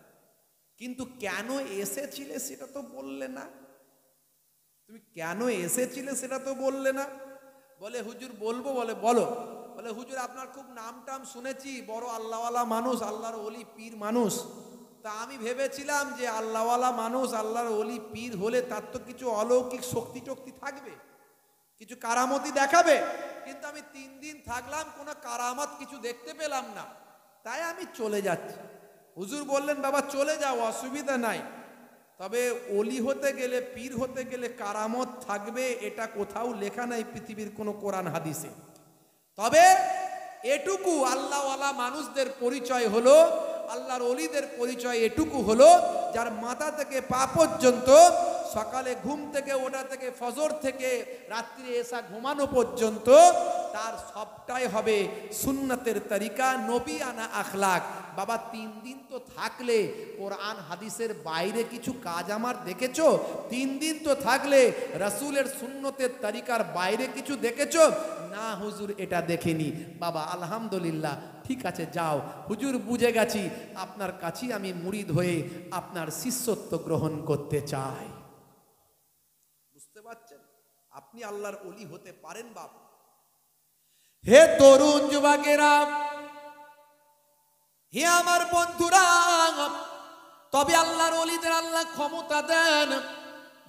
কিন্তু কেন এসেছিলে সেটা তো বললে না, তুমি কেন এসেছিলে সেটা তো বললে না। বলে হুজুর বলবো। বলে বলো। বলে হুজুর আপনার খুব নাম টাম শুনেছি, বড় আল্লাহওয়ালা মানুষ, আল্লাহর ওলি পীর মানুষ, তা আমি ভেবেছিলাম যে আল্লাহওয়ালা মানুষ, আল্লাহর ওলি পীর হলে তার তো কিছু অলৌকিক শক্তি টক্তি থাকবে, কিছু কারামতি দেখাবে, কিন্তু আমি 3 দিন থাকলাম কোনো কারামত কিছু দেখতে পেলাম না, তাই আমি চলে যাচ্ছি। হুজুর বললেন বাবা চলে যাও, অসুবিধা নাই, তবে ওলি হতে গেলে, পীর হতে গেলে কারামত থাকবে এটা কোথাও লেখা নাই পৃথিবীর কোনো কোরআন হাদিসে। তবে এটুকু আল্লাহওয়ালা মানুষদের পরিচয় হলো, আল্লাহর ওলিদের পরিচয় এটুকু হলো, যার মাথা থেকে পা পর্যন্ত সকালে ঘুম থেকে ওঠা থেকে ফজর থেকে রাত্রি এসা ঘুমানো পর্যন্ত তার সবটাই হবে সুন্নাতের তরিকা, নবী আনা আখলাক। বাবা 3 দিন তো থাকলে কোরআন হাদিসের বাইরে কিছু কাজ আমার দেখেছো? 3 দিন তো থাকলে রাসূলের সুন্নতের তরিকার বাইরে কিছু দেখেছো? না হুজুর, এটা দেখিনি। বাবা আলহামদুলিল্লাহ, ঠিক আছে, যাও হুজুর, বুঝে গেছি, আপনার কাছেই আমি মুরিদ হয়ে আপনার শিষ্যত্ব গ্রহণ করতে চাই। বুঝতে পারছেন? আপনি আল্লাহর ওলি হতে পারেন বাবা। হে তরুণ যুবকেরা, হে আমার বন্ধুরা, তবে আল্লাহর ওলিদের আল্লাহ ক্ষমতা দেন।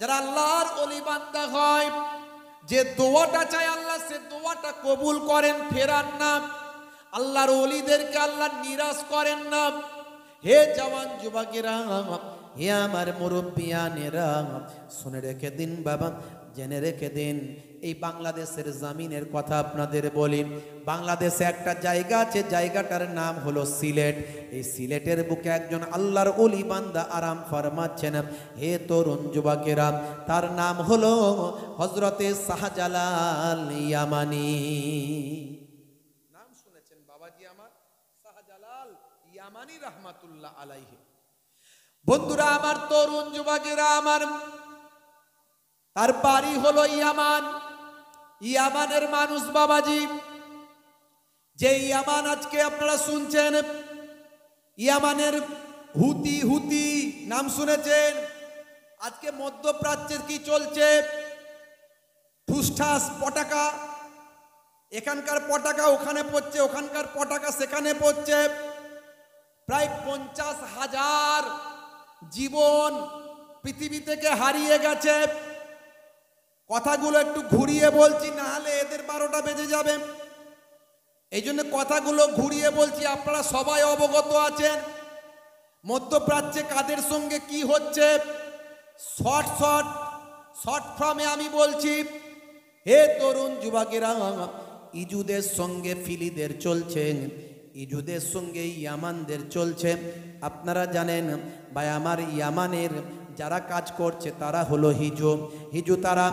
যারা আল্লাহর ওলি বান্দা হয়, যে দোয়াটা চায় আল্লাহ সে দোয়াটা কবুল করেন, ফেরান না। আল্লাহর ওলিদেরকে আল্লাহ নিরাশ করেন না। হে জওয়ান যুবকেরা, হে আমার মুরব্বিয়ানেরা, শুনে রেখে দিন বাবা, জেনে রেখে দিন। এই বাংলাদেশের জমিনের কথা আপনাদের বলি। বাংলাদেশে একটা জায়গা আছে, জায়গাটার নাম হলো সিলেট। এই সিলেটের বুকে একজন আল্লাহর ওলি বান্দা আরাম ফরমাচ্ছেন। হে তরুণ যুবকেরা, তার নাম হলো হযরতে শাহজালাল ইয়ামানি। নাম শুনেছেন বাবাজি আমার, শাহজালাল ইয়ামানি রাহমাতুল্লাহ আলাইহি। বন্ধুরা আমার, তরুণ যুবকেরা আমার, তার বাড়ি হলো ইয়ামান। ইয়ামানের মানুষ বাবাজি, যে ইয়ামান আজকে আপনারা শুনছেন, ইয়ামানের হুতি নাম শুনেছেন? আজকে মধ্যপ্রাচ্যের কি চলছে? ঠুসঠাস পটাকা, এখানকার পটাকা ওখানে পড়ছে, ওখানকার পটাকা সেখানে পড়ছে। প্রায় 50,000 জীবন পৃথিবী থেকে হারিয়ে গেছে। কথাগুলো একটু ঘুরিয়ে বলছি, না হলে এদের 12টা বেজে যাবে। এই জন্য কথাগুলো ঘুরিয়ে বলছি, আপনারা সবাই অবগত আছেন মধ্যপ্রাচ্যে কাদের সঙ্গে কি হচ্ছে। শর্ট ফর্মে আমি বলছি। হে তরুণ যুবকেরা, ইজুদের সঙ্গে ফিলিদের চলছে, ইজুদের সঙ্গে ইয়ামানদের চলছে। আপনারা জানেন ভাই আমার, ইয়ামানের যারা কাজ করছে তারা হলো হিজু। তারা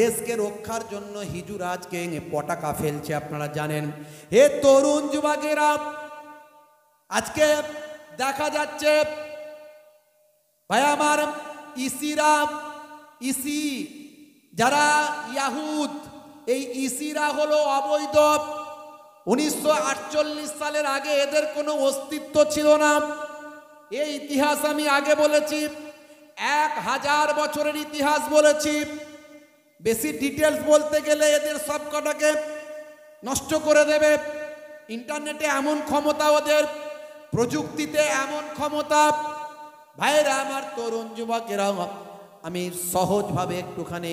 দেশকে রক্ষার জন্য হিজুরা আজকে পটাকা ফেলছে, আপনারা জানেন। হে তরুণ যুবকেরা, আজকে দেখা যাচ্ছে ভাই আমার, ইসি যারা ইয়াহুদ, এই ইসিরা হলো অবৈধ। 1948 সালের আগে এদের কোনো অস্তিত্ব ছিল না। এই ইতিহাস আমি আগে বলেছি, 1000 বছরের ইতিহাস বলেছি। বেশি ডিটেলস বলতে গেলে এদের সব কটাকে নষ্ট করে দেবে। ইন্টারনেটে এমন ক্ষমতা ওদের, প্রযুক্তিতে এমন ক্ষমতা। ভাইরা আমার, তরুণ যুবকেরা, আমি সহজভাবে একটুখানি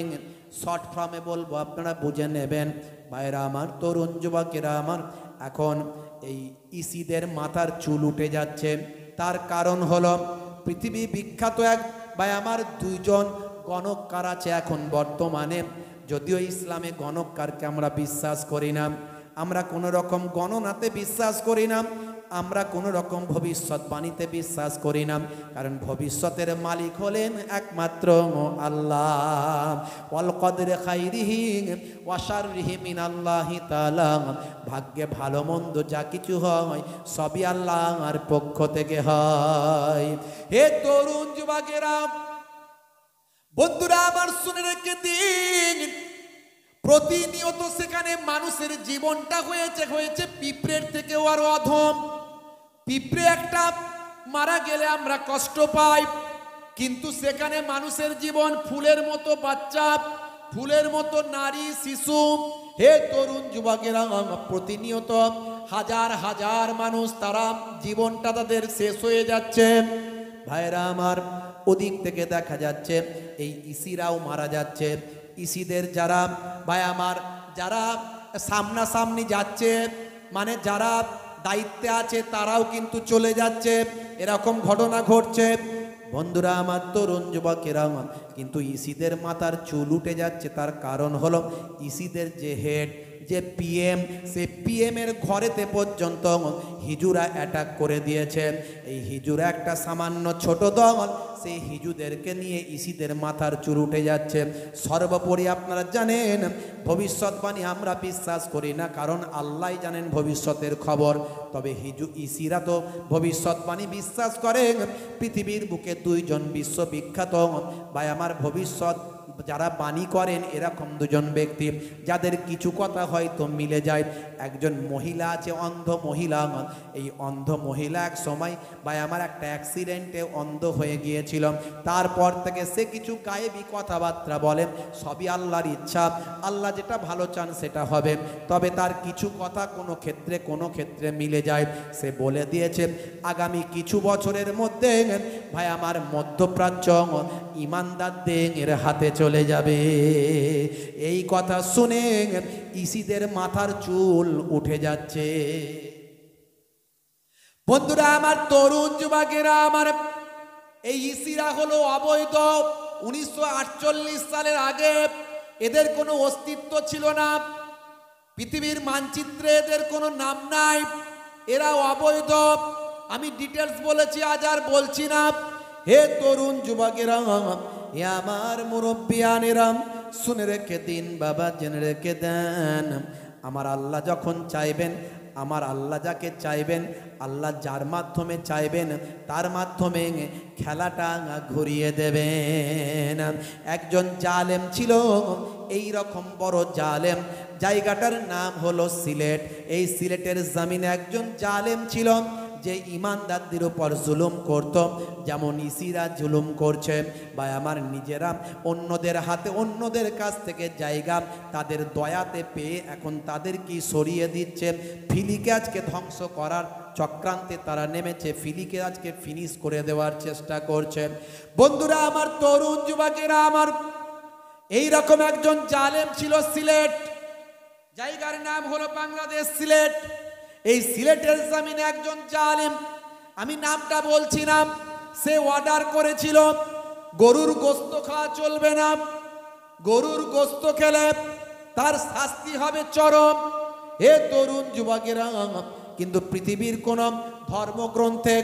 শর্ট ফর্মে বলবো, আপনারা বুঝে নেবেন। ভাইরা আমার, তরুণ যুবকেরা আমার, এখন এই ইসিদের মাথার চুল উঠে যাচ্ছে। তার কারণ হলো পৃথিবী বিখ্যাত এক ভাই আমার 2জন গণককার আছে এখন বর্তমানে। যদিও ইসলামে গণককারকে আমরা বিশ্বাস করি না, আমরা কোনো রকম গণনাতে বিশ্বাস করি না, আমরা কোনো রকম ভবিষ্যৎবাণীতে বিশ্বাস করি না। কারণ ভবিষ্যতের মালিক হলেন একমাত্র আল্লাহ। ওয়াল কদরে খাইরিহি ওয়া শাররিহি মিনাল্লাহি তাআলা। ভাগ্যে ভালো মন্দ যা কিছু হয় সবই আল্লাহর পক্ষ থেকে হয়। হে তরুণ যুবকেরা, বন্ধুরা আমার, শুনে রেখে দিন, প্রতিনিয়ত সেখানে মানুষের জীবনটা হয়েছে পিঁপড়ের থেকেও আরো অধম। পিঁপড়ে একটা মারা গেলে আমরা কষ্ট পাই, কিন্তু সেখানে মানুষের জীবন ফুলের মতো বাচ্চা, ফুলের মতো নারী, শিশু। হে তরুণ যুবকেরা, প্রতিনিয়ত হাজার হাজার মানুষ, তারা জীবনটা তাদের শেষ হয়ে যাচ্ছে। ভাইরা আমার, ওদিক থেকে দেখা যাচ্ছে এই ইসিরাও মারা যাচ্ছে। ইসিদের যারা ভাই আমার, যারা সামনাসামনি যাচ্ছে, মানে যারা দায়িত্বে আছে, তারাও কিন্তু চলে যাচ্ছে। এরকম ঘটনা ঘটছে। বন্ধুরা আমার, তরুণ যুবকেরা, কিন্তু ইসিদের মাথার চুল উঠে যাচ্ছে। তার কারণ হলো ইসিদের যে হেড, যে পিএম, সে পিএম এর ঘরেতে পর্যন্ত হিজুরা অ্যাটাক করে দিয়েছে। এই হিজুরা একটা সামান্য ছোট দল, সেই হিজুদেরকে নিয়ে ইসিদের মাথার চুল উঠে যাচ্ছে। সর্বোপরি আপনারা জানেন ভবিষ্যৎবাণী আমরা বিশ্বাস করি না, কারণ আল্লাহ জানেন ভবিষ্যতের খবর। তবে ইসিরা তো ভবিষ্যৎবাণী বিশ্বাস করেন। পৃথিবীর বুকে দুইজন বিশ্ববিখ্যাত ভাই আমার ভবিষ্যৎ যারা বাণী করেন, এরকম দুজন ব্যক্তি যাদের কিছু কথা হয়তো মিলে যায়। একজন মহিলা আছে, অন্ধ মহিলা। এই অন্ধ মহিলা এক সময় ভাই আমার একটা অ্যাক্সিডেন্টে অন্ধ হয়ে গিয়েছিল। তারপর থেকে সে কিছু গায়েবী কথাবার্তা বলেন, সবই আল্লাহর ইচ্ছা, আল্লাহ যেটা ভালো চান সেটা হবে। তবে তার কিছু কথা কোনো ক্ষেত্রে মিলে যায়। সে বলে দিয়েছে আগামী কিছু বছরের মধ্যে ভাই আমার মধ্যপ্রাচ্য ইমানদারদের হাতে চলে যাবে। এই কথা শুনে ইসিদের মাথার চুল উঠে যাচ্ছে। বন্ধুরা আমার, তরুণ যুবকেরা আমার, এই ইসিরা হলো অবৈধ। 1948 সালের আগে এদের কোনো অস্তিত্ব ছিল না, পৃথিবীর মানচিত্রে এদের কোনো নাম নাই, এরা অবৈধ। আমি ডিটেলস বলেছি, আজ আর বলছি না। হে তরুণ যুবকেরা, হে আমার মুরব্বিয়ানেরা, শুনে রেখে দিন বাবা, জেনে রেখে দেন। আমার আল্লাহ যখন চাইবেন, আমার আল্লাহ যাকে চাইবেন, আল্লাহ যার মাধ্যমে চাইবেন তার মাধ্যমে খেলাটা ঘুরিয়ে দেবেন। একজন জালেম ছিল, এই রকম বড় জালেম, জায়গাটার নাম হলো সিলেট। এই সিলেটের জমিনে একজন জালেম ছিল যে ইমানদারদের উপর জুলুম করত, যেমন ইসিরা জুলুম করছে। বা আমার নিজেরা অন্যদের হাতে, অন্যদের কাছ থেকে জায়গা তাদের দয়াতে পেয়ে এখন তাদেরকে সরিয়ে দিচ্ছে। ফিলিকে আজকে ধ্বংস করার চক্রান্তে তারা নেমেছে, ফিলিকে আজকে ফিনিশ করে দেওয়ার চেষ্টা করছে। বন্ধুরা আমার, তরুণ যুবকেরা আমার, এই রকম একজন জালেম ছিল সিলেট, জায়গার নাম হলো বাংলাদেশ সিলেট। এই সিলেটের জমিনে একজন জালেম, আমি নামটা বলছি না, সে অর্ডার করেছিল গরুর গোশত খাওয়া চলবে না, গরুর গোশত খেলে তার শাস্তি হবে চরম। হে তরুণ যুবকেরা, কিন্তু পৃথিবীর কোন ধর্মগ্রন্থে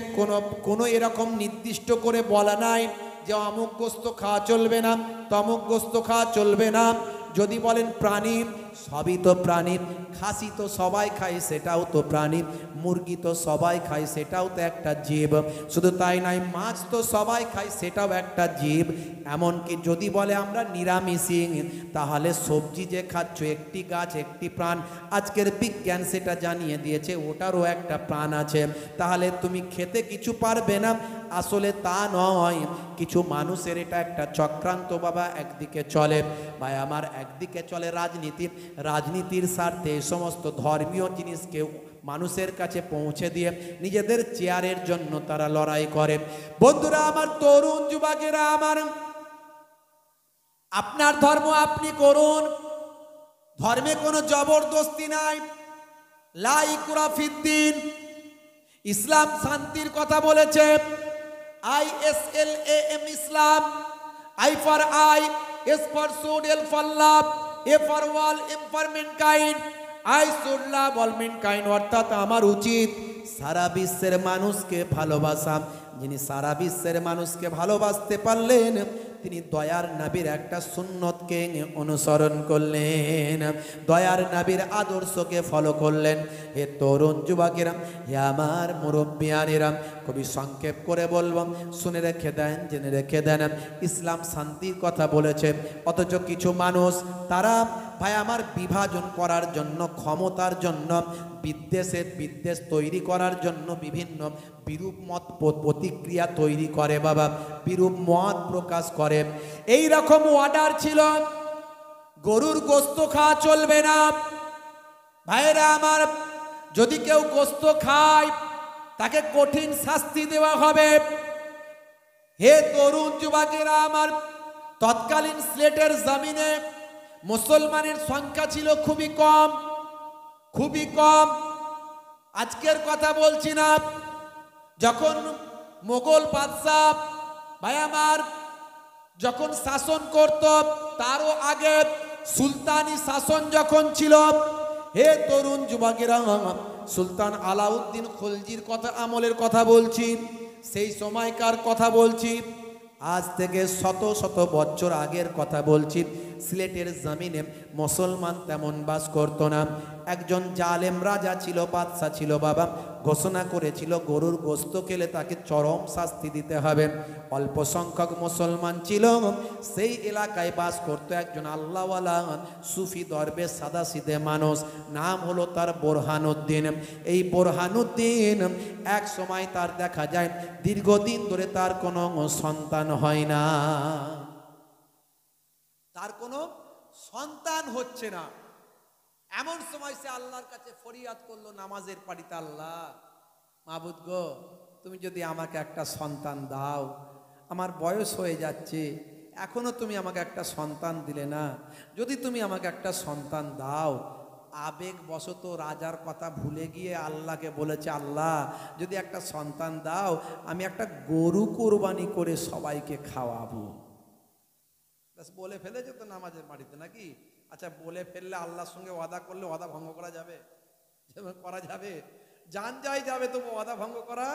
কোনো এরকম নির্দিষ্ট করে বলা নাই যে অমুক গোশত খাওয়া চলবে না, তমুক গোশত খাওয়া চলবে না। যদি বলেন প্রাণী, সবই তো প্রাণী। খাসি তো সবাই খায়, সেটাও তো প্রাণী। মুরগি তো সবাই খায়, সেটাও তো একটা জীব। শুধু তাই নয়, মাছ তো সবাই খায়, সেটাও একটা জীব। এমনকি যদি বলে আমরা নিরামিষী, তাহলে সবজি যে খাচ্ছ, একটি গাছ একটি প্রাণ। আজকের বিজ্ঞান সেটা জানিয়ে দিয়েছে, ওটারও একটা প্রাণ আছে। তাহলে তুমি খেতে কিছু পারবে না, আসলে তা নয়। কিছু মানুষের এটা একটা চক্রান্ত বাবা। একদিকে চলে ভাই আমার, একদিকে চলে রাজনীতি, রাজনীতির স্বার্থে এই সমস্ত ধর্মীয় জিনিসকে মানুষের কাছে পৌঁছে দিয়ে নিজেদের চেয়ারের জন্য তারা লড়াই করে। বন্ধুরা আমার, তরুণ যুবকেরা আমার, আপনার ধর্ম আপনি করুন, ধর্মে কোনো জবরদস্তি নাই। লা ইকরাহা ফিদ্দিন, ইসলাম শান্তির কথা বলেছে। ISLAM Islam, I for I, S for should, L for love, A for all, M for mankind, I should love all mankind। অর্থাৎ আমার উচিত সারা বিশ্বের মানুষকে ভালোবাসা। যিনি সারা বিশ্বের মানুষকে ভালোবাসতে পারলেন, তিনি দয়ার নবীর একটা সুন্নতকে অনুসরণ করলেন, দয়ার নবীর আদর্শকে ফলো করলেন। হে তরুণ যুবকেরা, হে আমার মুরব্বিয়ানেরা, খুবই সংক্ষেপ করে বলবো, শুনে রেখে দেন, জেনে রেখে দেন। ইসলাম শান্তির কথা বলেছে, অথচ কিছু মানুষ তারা ভাই আমার বিভাজন করার জন্য, ক্ষমতার জন্য, বিদ্বেষ তৈরি করার জন্য বিভিন্ন বিরূপ মত প্রতিক্রিয়া তৈরি করে বাবা, বিরূপ মত প্রকাশ করে। এই রকম অর্ডার ছিল, গরুর গোশত খাওয়া চলবে না। ভাইরা আমার, যদি কেউ গোশত খায় তাকে কঠিন শাস্তি দেওয়া হবে। হে তরুণ যুবকেরা আমার, তৎকালীন সিলেটের জমিনে মুসলমানের সংখ্যা ছিল খুবই কম, খুবই কম। আজকের কথা বলছি না, যখন মোগল বাদশাহ ভাই আমার যখন শাসন করত, তারও আগে সুলতানি শাসন যখন ছিল, হে তরুণ যুবকেরা, সুলতান আলাউদ্দিন খলজির কথা আমলের কথা বলছি, সেই সময়কার কথা বলছি, আজ থেকে শত শত বছর আগের কথা বলছি। সিলেটের জমিনে মুসলমান তেমন বাস করতো না। একজন জালেম রাজা ছিল, বাদশা ছিল বাবা, ঘোষণা করেছিল গরুর গোস্ত খেলে তাকে চরম শাস্তি দিতে হবে। অল্প সংখ্যক মুসলমান ছিল, সেই এলাকায় বাস করতো একজন আল্লাহওয়ালা সুফি দরবেশ, সাদাসিধে মানুষ, নাম হলো তার বোরহানুদ্দিন। এই বোরহানুদ্দিন এক সময় তার দেখা যায় দীর্ঘদিন ধরে তার কোনো সন্তান হয় না, তার কোনো সন্তান হচ্ছে না। এমন সময় সে আল্লাহর কাছে ফরিয়াদ করলো নামাজের পাড়িতে, আল্লাহ মাবুদ গো, তুমি যদি আমাকে একটা সন্তান দাও, আমার বয়স হয়ে যাচ্ছে, এখনো তুমি আমাকে একটা সন্তান দিলে না, যদি তুমি আমাকে একটা সন্তান দাও। আবেগবশত রাজার কথা ভুলে গিয়ে আল্লাহকে বলেছে, আল্লাহ যদি একটা সন্তান দাও, আমি একটা গরু কোরবানি করে সবাইকে খাওয়াবো। বলে ফেলেছে তো নামাজের বাড়িতে নাকি? আচ্ছা, বলে ফেললে আল্লাহর সঙ্গে ওয়াদা করলে ওয়াদা ভঙ্গ করা যাবে? করা যাবে? জান যাই যাবে, তবু ওয়াদা ভঙ্গ করা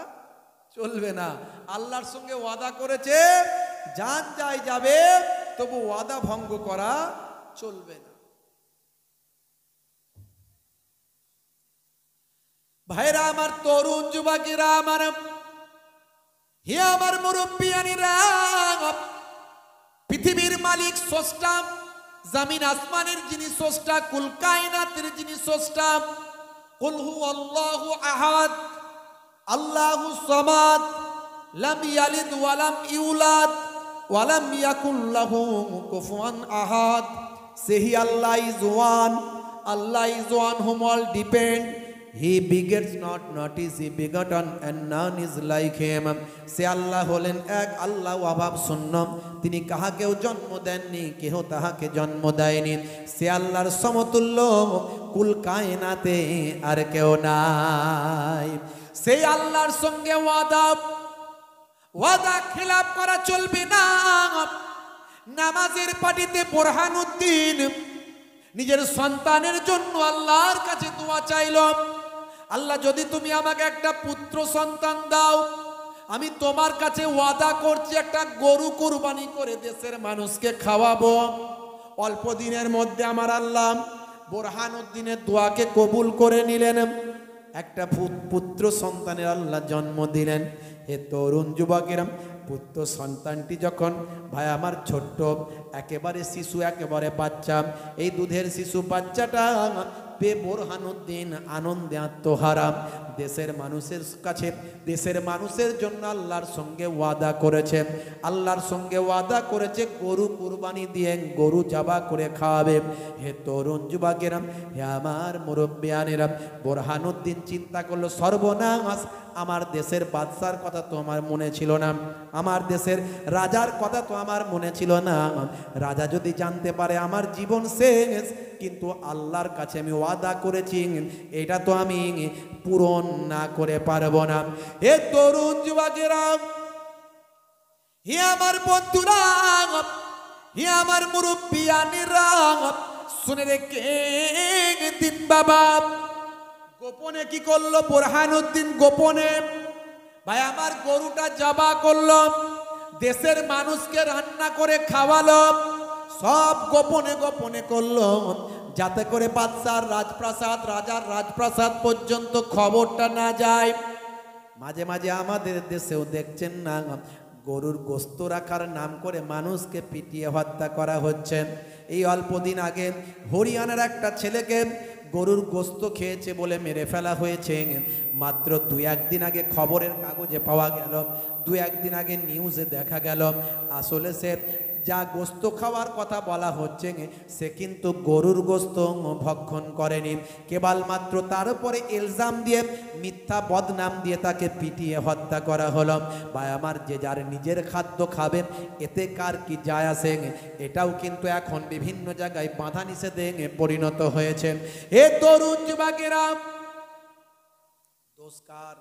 চলবে না। আল্লাহর সঙ্গে ওয়াদা করেছে, জান যাই যাবে, তবু ওয়াদা ভঙ্গ করা চলবে না। ভাইরা আমার, তরুণ যুবকেরা আমার, হে আমার মুরব্বিয়ানিরা, পৃথিবীর মালিক স্রষ্টা, জমিন আসমানের যিনি স্রষ্টা, কুল কায়নাতের যিনি স্রষ্টা, কুল হুয়াল্লাহু আহাদ আল্লাহুস সামাদ, লাম ইয়ালিদ ওয়া লাম ইউলাদ ওয়া লাম ইয়াকুল লাহু কুফুয়ান আহাদ। সেই Allah is one, Allah is one whom all depend. He begets not, not is he begotten, and none is like him. সে আল্লাহ হলেন এক, আল্লাহ অভাব শূন্য, তিনি কাহাকেও জন্ম দেননি, কেহ তাহাকে জন্ম দেয়নি। সে আল্লাহর সমতুল্য কুল কায়নাতে আর কেউ নাই। সেই আল্লাহর সঙ্গে ওয়াদা খিলাফ করা চলবে না। নামাজের পাটিতে বোরহানুদ্দিন নিজের সন্তানের জন্য আল্লাহর কাছে দোয়া চাইল, আল্লাহ যদি তুমি আমাকে একটা পুত্র সন্তান দাও, আমি তোমার কাছে ওয়াদা করছি একটা গরু কুরবানি করে দেশের মানুষকে খাওয়াবো। অল্প দিনের মধ্যে আমার আল্লাহ বোরহানুদ্দিনের দোয়াকে কবুল করে নিলেন, একটা পুত্র সন্তানের আল্লাহ জন্ম দিলেন। হে তরুণ যুবকেরা, পুত্র সন্তানটি যখন ভাই আমার ছোট্ট একেবারে শিশু, একেবারে বাচ্চা, এই দুধের শিশু বাচ্চাটা পেয়ে বোরহানুদ্দিন আনন্দে আত্মহারা। দেশের মানুষের কাছে, দেশের মানুষের জন্য আল্লাহর সঙ্গে ওয়াদা করেছে, আল্লাহর সঙ্গে ওয়াদা করেছে গরু কুরবানি দিয়ে গরু জবা করে খাওয়াবে। হে তরুণ যুবকেরা, হে আমার মুরব্বিয়ানেরা, বোরহানুদ্দিন চিন্তা করলো, সর্বনাশ, আমার দেশের বাদশার কথা তো আমার মনে ছিল না, আমার দেশের রাজার কথা তো আমার মনে ছিল না। রাজা যদি জানতে পারে আমার জীবন শেষ, কিন্তু আল্লাহর কাছে আমি ওয়াদা করেছি, এটা তো আমি পূরণ না করে পারবো না। হে তরুণ যুবকেরা, হে আমার বন্ধুরা, হে আমার মুরব্বিয়ানেরা, শুনে রেখে দিন বাবা। গোপনে কি করলো বোরহানুদ্দিন? গোপনে ভাই আমার গরুটা জবা করলো, দেশের মানুষকে রান্না করে খাওয়ালো, সব গোপনে গোপনে করলো, যাতে করে বাদশার রাজপ্রাসাদ, রাজার রাজপ্রাসাদ পর্যন্ত খবরটা না যায়। মাঝে মাঝে আমাদের দেশেও দেখছেন না, গরুর গোস্ত রাখার নাম করে মানুষকে পিটিয়ে হত্যা করা হচ্ছে। এই অল্প দিন আগে হরিয়ানার একটা ছেলেকে গরুর গোস্ত খেয়েছে বলে মেরে ফেলা হয়েছে। মাত্র 2-1 দিন আগে খবরের কাগজে পাওয়া গেল, 2-1 দিন আগে নিউজে দেখা গেল, আসলে সে যা গোস্ত খাওয়ার কথা বলা হচ্ছে, সে কিন্তু গরুর গোস্ত ভক্ষণ করেনি, কেবলমাত্র তার উপরে ইলজাম দিয়ে, মিথ্যা বদনাম দিয়ে তাকে পিটিয়ে হত্যা করা হলো। ভাই আমার, যে যার নিজের খাদ্য খাবে, এতে কার কি যায় আসে? এটাও কিন্তু এখন বিভিন্ন জায়গায় বাধা নিষেধে পরিণত হয়েছে। হে তরুণ যুবকেরা, দোষ কার?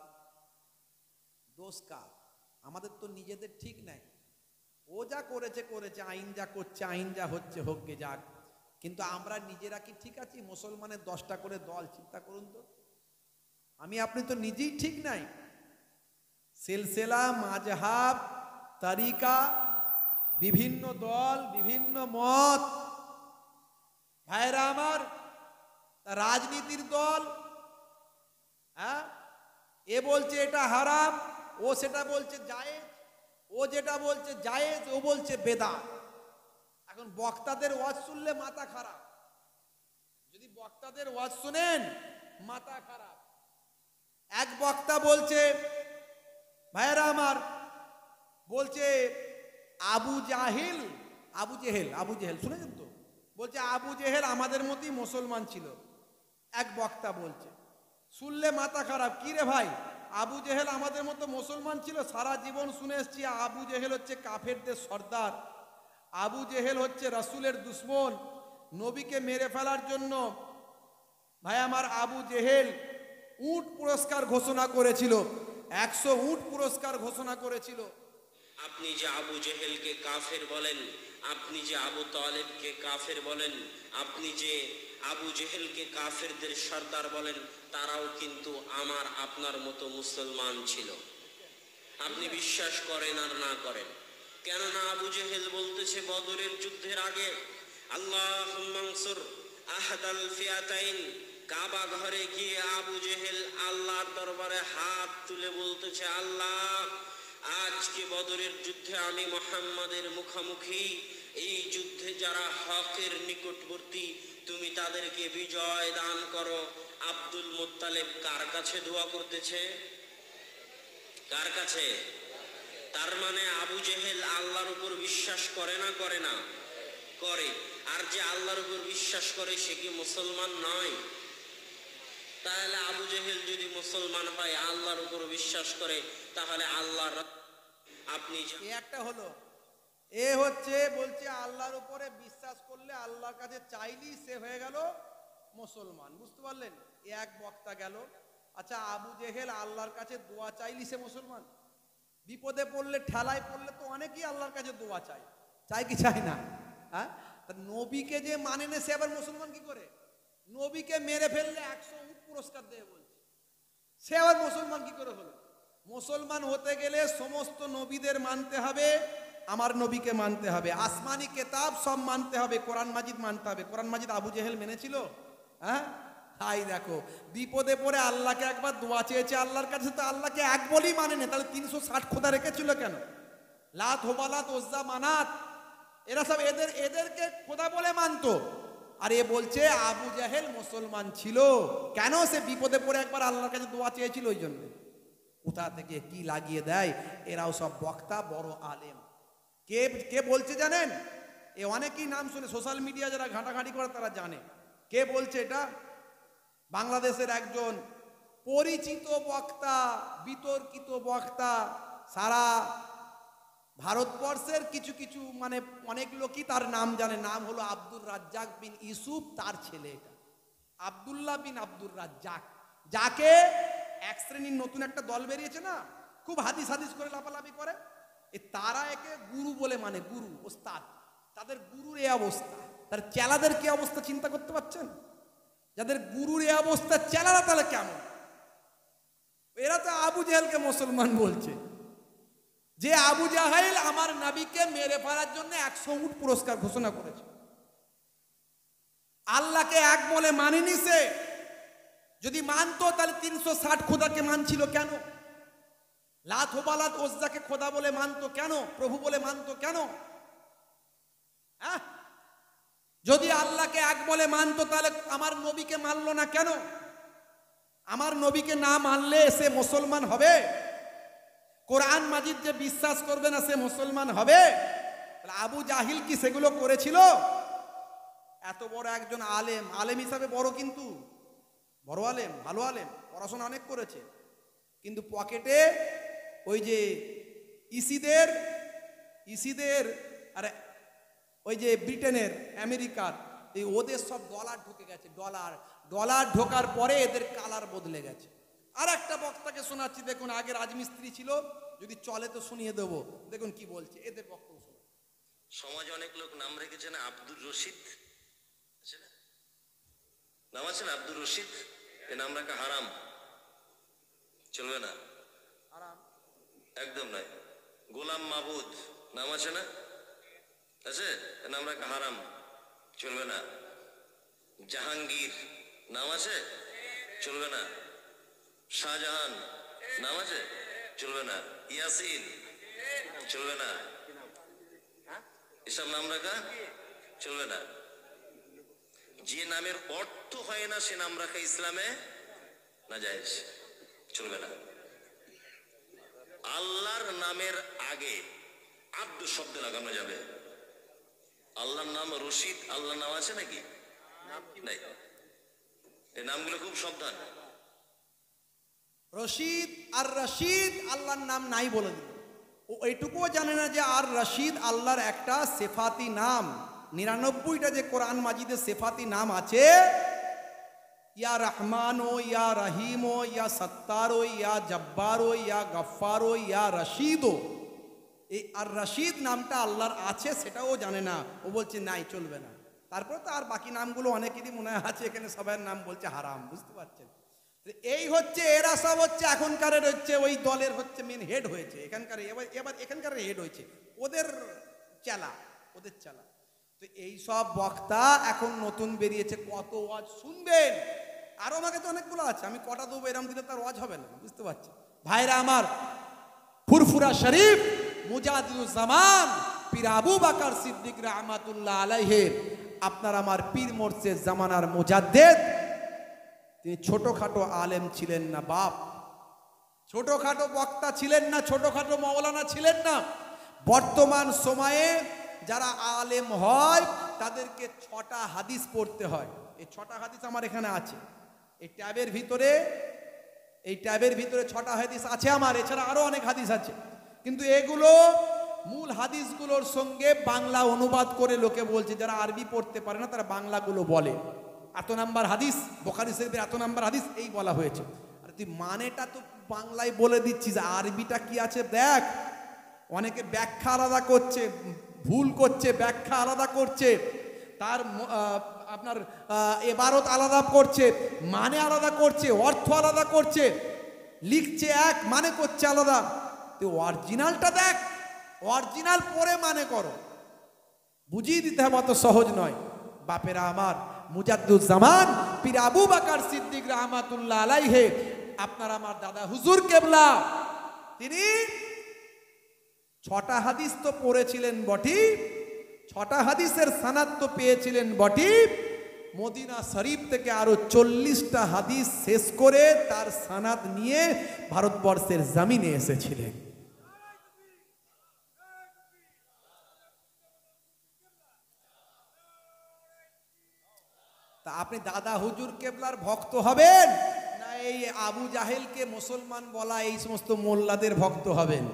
দোষ কার? আমাদের তো নিজেদের ঠিক নাই। ও যা করেছে করেছে, আইন যা করছে, আইন যা হচ্ছে হোক গে যাক, কিন্তু আমরা নিজেরা কি ঠিক আছি? মুসলমানের 10টা করে দল, চিন্তা করুন তো। আমি আপনি তো নিজেই ঠিক নাই। সিলসিলা, মাযহাব, তরিকা, বিভিন্ন দল, বিভিন্ন মত। ভাইরা আমার, রাজনীতির দল, হ্যাঁ, এ বলছে এটা হারাম, ও সেটা বলছে জায়েজ, ও যেটা বলছে জায়েজ ও বলছে বেদাত। এখন বক্তাদের ওয়াজ শুনলে মাথা খারাপ। যদি বক্তাদের ওয়াজ শুনেন মাথা খারাপ। এক বক্তা বলছে, ভাইরা আমার, বলছে আবু জেহেল শুনেছেন তো? বলছে আবু জেহেল আমাদের মতোই মুসলমান ছিল। এক বক্তা বলছে, শুনলে মাথা খারাপ। কি রে ভাই, আবু জেহেল আমাদের মতো মুসলমান ছিল? সারা জীবন শুনে এসছি আবু জেহেল হচ্ছে কাফেরদের সর্দার, আবু জেহেল হচ্ছে রাসূলের দুশমন, নবীকে মেরে ফেলার জন্য ভাই আমার আবু জেহেল উট পুরস্কার ঘোষণা করেছিল, 100 উট পুরস্কার ঘোষণা করেছিল। আপনি যে আবু জেহেলকে কাফের বলেন, আপনি যে আবু তালেবকে কাফের বলেন, আপনি যে আবু জেহেলকে কাফেরদের সর্দার বলেন, তারাও কিন্তু আমার আপনার মতো মুসলমান ছিল। আপনি বিশ্বাস করেন আর না করেন, কেননা আবু জেহেল বলতেছে বদরের যুদ্ধের আগে, আল্লাহুম্মা আনসুর আহাদাল ফিয়াতাইন। কাবা ঘরে গিয়ে আবু জেহেল আল্লাহর দরবারে হাত তুলে বলতেছে, আল্লাহ, আজকে বদরের যুদ্ধে আমি মুহাম্মাদের মুখোমুখি, এই যুদ্ধে যারা হকের নিকটবর্তী তুমি তাদেরকে বিজয় দান করো। আব্দুল মুত্তালিব কার কাছে দোয়া করতেছে? কার কাছে? তার মানে আবু জেহেল আল্লাহর উপর বিশ্বাস করে না করে না? করে। আর যে আল্লাহর উপর বিশ্বাস করে সে কি মুসলমান নয়? তাহলে আবু জেহেল যদি মুসলমান হয়, আল্লাহর উপর বিশ্বাস করে, তাহলে আল্লাহর আপনি একটা হলো, এ হচ্ছে বলছে আল্লাহর উপরে বিশ্বাস করলে আল্লাহর কাছে চাইলি সে হয়ে গেল মুসলমান। বুঝতে পারলেন? এক বক্তা গেল। আচ্ছা, আবু জেহেল আল্লাহর কাছে দোয়া চাইলি সে মুসলমান? বিপদে পড়লে, ঠেলায় পড়লে তো অনেকেই আল্লাহর কাছে দোয়া চায়, চাই কি চাই না? হ্যাঁ, তা নবীকে যে মানে না সে আবার মুসলমান কি করে? নবীকে মেরে ফেললে 100 উট পুরস্কার দেবে বলছে, সে আবার মুসলমান কি করে হলো? মুসলমান হতে গেলে সমস্ত নবীদের মানতে হবে, আমার নবীকে মানতে হবে, আসমানি কেতাব সব মানতে হবে, কোরআন মাজিদ মানতে হবে। কোরআন মাজিদ আবু জেহেল মেনেছিল? হ্যাঁ, তাই দেখো, বিপদে পড়ে আল্লাহকে একবার দোয়া চেয়েছে আল্লাহর কাছে, তো আল্লাহকে এক বলেই মানে না, তাহলে 360 খোদা রেখেছিল কেন? লাত, হোবালাত, ওজ্জা, মানাত, এরা সব এদেরকে খোদা বলে মানতো। আর এ বলছে আবু জেহেল মুসলমান ছিল কেন? সে বিপদে পড়ে একবার আল্লাহর কাছে দোয়া চেয়েছিল, ওই জন্য। কোথা থেকে কি লাগিয়ে দেয়, এরাও সব বক্তা, বড় আলেম। কে কে বলছে জানেন? এ অনেকেই নাম শুনে, সোশ্যাল মিডিয়া যারা ঘাঁটাঘাঁটি করে তারা জানে কে বলছে এটা। বাংলাদেশের একজন পরিচিত বক্তা, বিতর্কিত বক্তা, সারা ভারতবর্ষের কিছু কিছু মানে অনেক লোকই তার নাম জানে। নাম হলো আব্দুর রাজ্জাক বিন ইউসুফ, তার ছেলে এটা আব্দুল্লাহ বিন আব্দুর রাজ্জাক, যাকে এক শ্রেণীর নতুন একটা দল বেরিয়েছে না, খুব হাদিস হাদিস করে লাফালাফি করে, তারা একে গুরু বলে মানে, গুরু, ওস্তাদ। তাদের গুরুর এই অবস্থা, তার চেলাদের কি অবস্থা চিন্তা করতে পারছেন? যাদের গুরুর এই অবস্থা, চেলারা তাহলে কেমন? এরা তো আবু জেহেলকে মুসলমান বলছে, যে আবু জাহেল আমার নবীকে মেরে ফেলার জন্য 100 উট পুরস্কার ঘোষণা করেছে। আল্লাহকে এক বলে মানেনি সে। যদি মানতো তাহলে 360 খোদাকে মানছিল কেন? লাত, হোবালাত, ওজ্জাকে খোদা বলে মানতো কেন? প্রভু বলে মানতো কেন? হ্যাঁ, যদি আল্লাহকে এক বলে মানতো তাহলে আমার নবীকে মানলো না কেন? আমার নবীকে না মানলে সে মুসলমান হবে? কোরআন মাজিদ যে বিশ্বাস করবে না সে মুসলমান হবে? আবু জাহিল কি সেগুলো করেছিল? এত বড় একজন আলেম, আলেম হিসাবে বড়, কিন্তু বড় আলেম, ভালো আলেম, পড়াশোনা অনেক করেছে, কিন্তু পকেটে ওই যে ইসিদের আর ওই যে ব্রিটেনের, আমেরিকার, এই ওদের সব ডলার ঢুকে গেছে। ডলার ঢোকার পরে এদের কালার বদলে গেছে। আর একটা বক্তাকে শোনাচ্ছি, দেখুন, আগে রাজমিস্ত্রি ছিল, যদি চলে তো শুনিয়ে দেবো, দেখুন কি বলছে, এদের বক্তব্য শুনুন। সমাজে অনেক লোক নাম রেখেছেন আব্দুর রশিদ, নাম আছে না আব্দুর রশিদ, এ নাম রাখা হারাম, চলবে না, একদম নাই। গোলাম মাহবুদ নাম আছে না, আছে, এ নাম রাখা হারাম, চলবে না। জাহাঙ্গীর নাম আছে, চলবে না। শাহজাহান নাম আছে, চলবে না। ইয়াসিন চলবে না, এসব নাম রাখা চলবে না। যে নামের অর্থ হয় না সে নাম রাখা ইসলামে নাজায়েজ, চলবে না। আল্লাহর নামের আগে আব্দ শব্দ লাগানো যাবে। আল্লাহর নাম রশিদ, আল্লাহর নাম আছে নাকি? নাই। এই নামগুলো খুব সাবধান। রশিদ আর রশিদ আল্লাহর নাম নাই বলে দিল। ও এইটুকুও জানে না যে আর রশিদ আল্লাহর একটা সেফাতি নাম। 99টা যে কোরআন মাজিদে সেফাতি নাম আছে, ইয়া রহমানো, ইয়া রহিমো, ইয়া সত্তারো, ইয়া জব্বারো, ইয়া গফফারো, ইয়া রশিদো, এই আর রশিদ নামটা আল্লাহর আছে সেটাও জানে না। ও বলছে নাই, চলবে না। তারপর তো আর বাকি নামগুলো অনেকেরই মনে আছে, এখানে সবার নাম বলছে হারাম, বুঝতে পারছেন? এই হচ্ছে, এরা সব হচ্ছে এখনকারের হচ্ছে ওই দলের হচ্ছে মেন হেড হয়েছে এখানকার, এবার এখানকার হেড হয়েছে ওদের চালা, ওদের চালা। তো এই সব বক্তা এখন নতুন বেরিয়েছে, কত ওয়াজ শুনবেন? আরো আমাকে তো অনেকগুলো আছে, আমি কটা দেবো, এরম দিলে তার ওয়াজ হবে না, বুঝতে পারছি? ভাইরা আমার, ফুরফুরা শরীফ মুজাদ্দিদুজ্জামান পীর আবু বকর সিদ্দিক রাহমাতুল্লাহ আলাইহি, আপনার আমার পীর মুর্শিদ জামানার মুজাদ্দিদ। তিনি ছোটখাটো আলেম ছিলেন না বাপ, ছোটখাটো বক্তা ছিলেন না, ছোটখাটো মাওলানা ছিলেন না। বর্তমান সময়ে যারা আলেম হয় তাদেরকে 6টা হাদিস পড়তে হয়। এই 6টা হাদিস আমার এখানে আছে, এই ট্যাবের ভিতরে, এই ট্যাবের ভিতরে 6টা হাদিস আছে আমার, এছাড়া আরো অনেক হাদিস আছে। কিন্তু এগুলো মূল হাদিসগুলোর সঙ্গে বাংলা অনুবাদ করে লোকে বলছে, যারা আরবি পড়তে পারে না তারা বাংলাগুলো বলে। এত নাম্বার হাদিস, বুখারী শরীফের এত নাম্বার হাদিস, এই বলা হয়েছে। আর তুই মানেটা তো বাংলায় বলে দিচ্ছিস, আরবিটা কি আছে দেখ। অনেকে ব্যাখ্যা আলাদা করছে, ভুল করছে, ব্যাখ্যা আলাদা করছে, তার আপনার ইবারত আলাদা করছে, মানে আলাদা করছে, অর্থ আলাদা করছে, লিখছে এক, মানে করছে আলাদা। তুই অরিজিনালটা দেখ, অরিজিনাল পড়ে মানে করো, বুঝিয়ে দিতে হবে, অত সহজ নয়। বাপেরা আমার, মুজাদ্দিদুজ্জামান পীর আবু বকর সিদ্দিক রাহমাতুল্লাহ আলাইহি, আপনার আমার দাদা হুজুর কেবলা, তিনি 6টা হাদিস তো পড়েছিলেন বটি, 6টা হাদিসের সানাদ তো পেয়েছিলেন বটি, মদিনা শরীফ থেকে আরো 40টা হাদিস শেষ করে তার সানাদ নিয়ে ভারতবর্ষের জমিনে এসেছিলেন। তা আপনি দাদা হুজুর কেবলার ভক্ত হবেন, না এই আবু জাহেলকে মুসলমান বলা এই সমস্ত মোল্লাদের ভক্ত হবেন?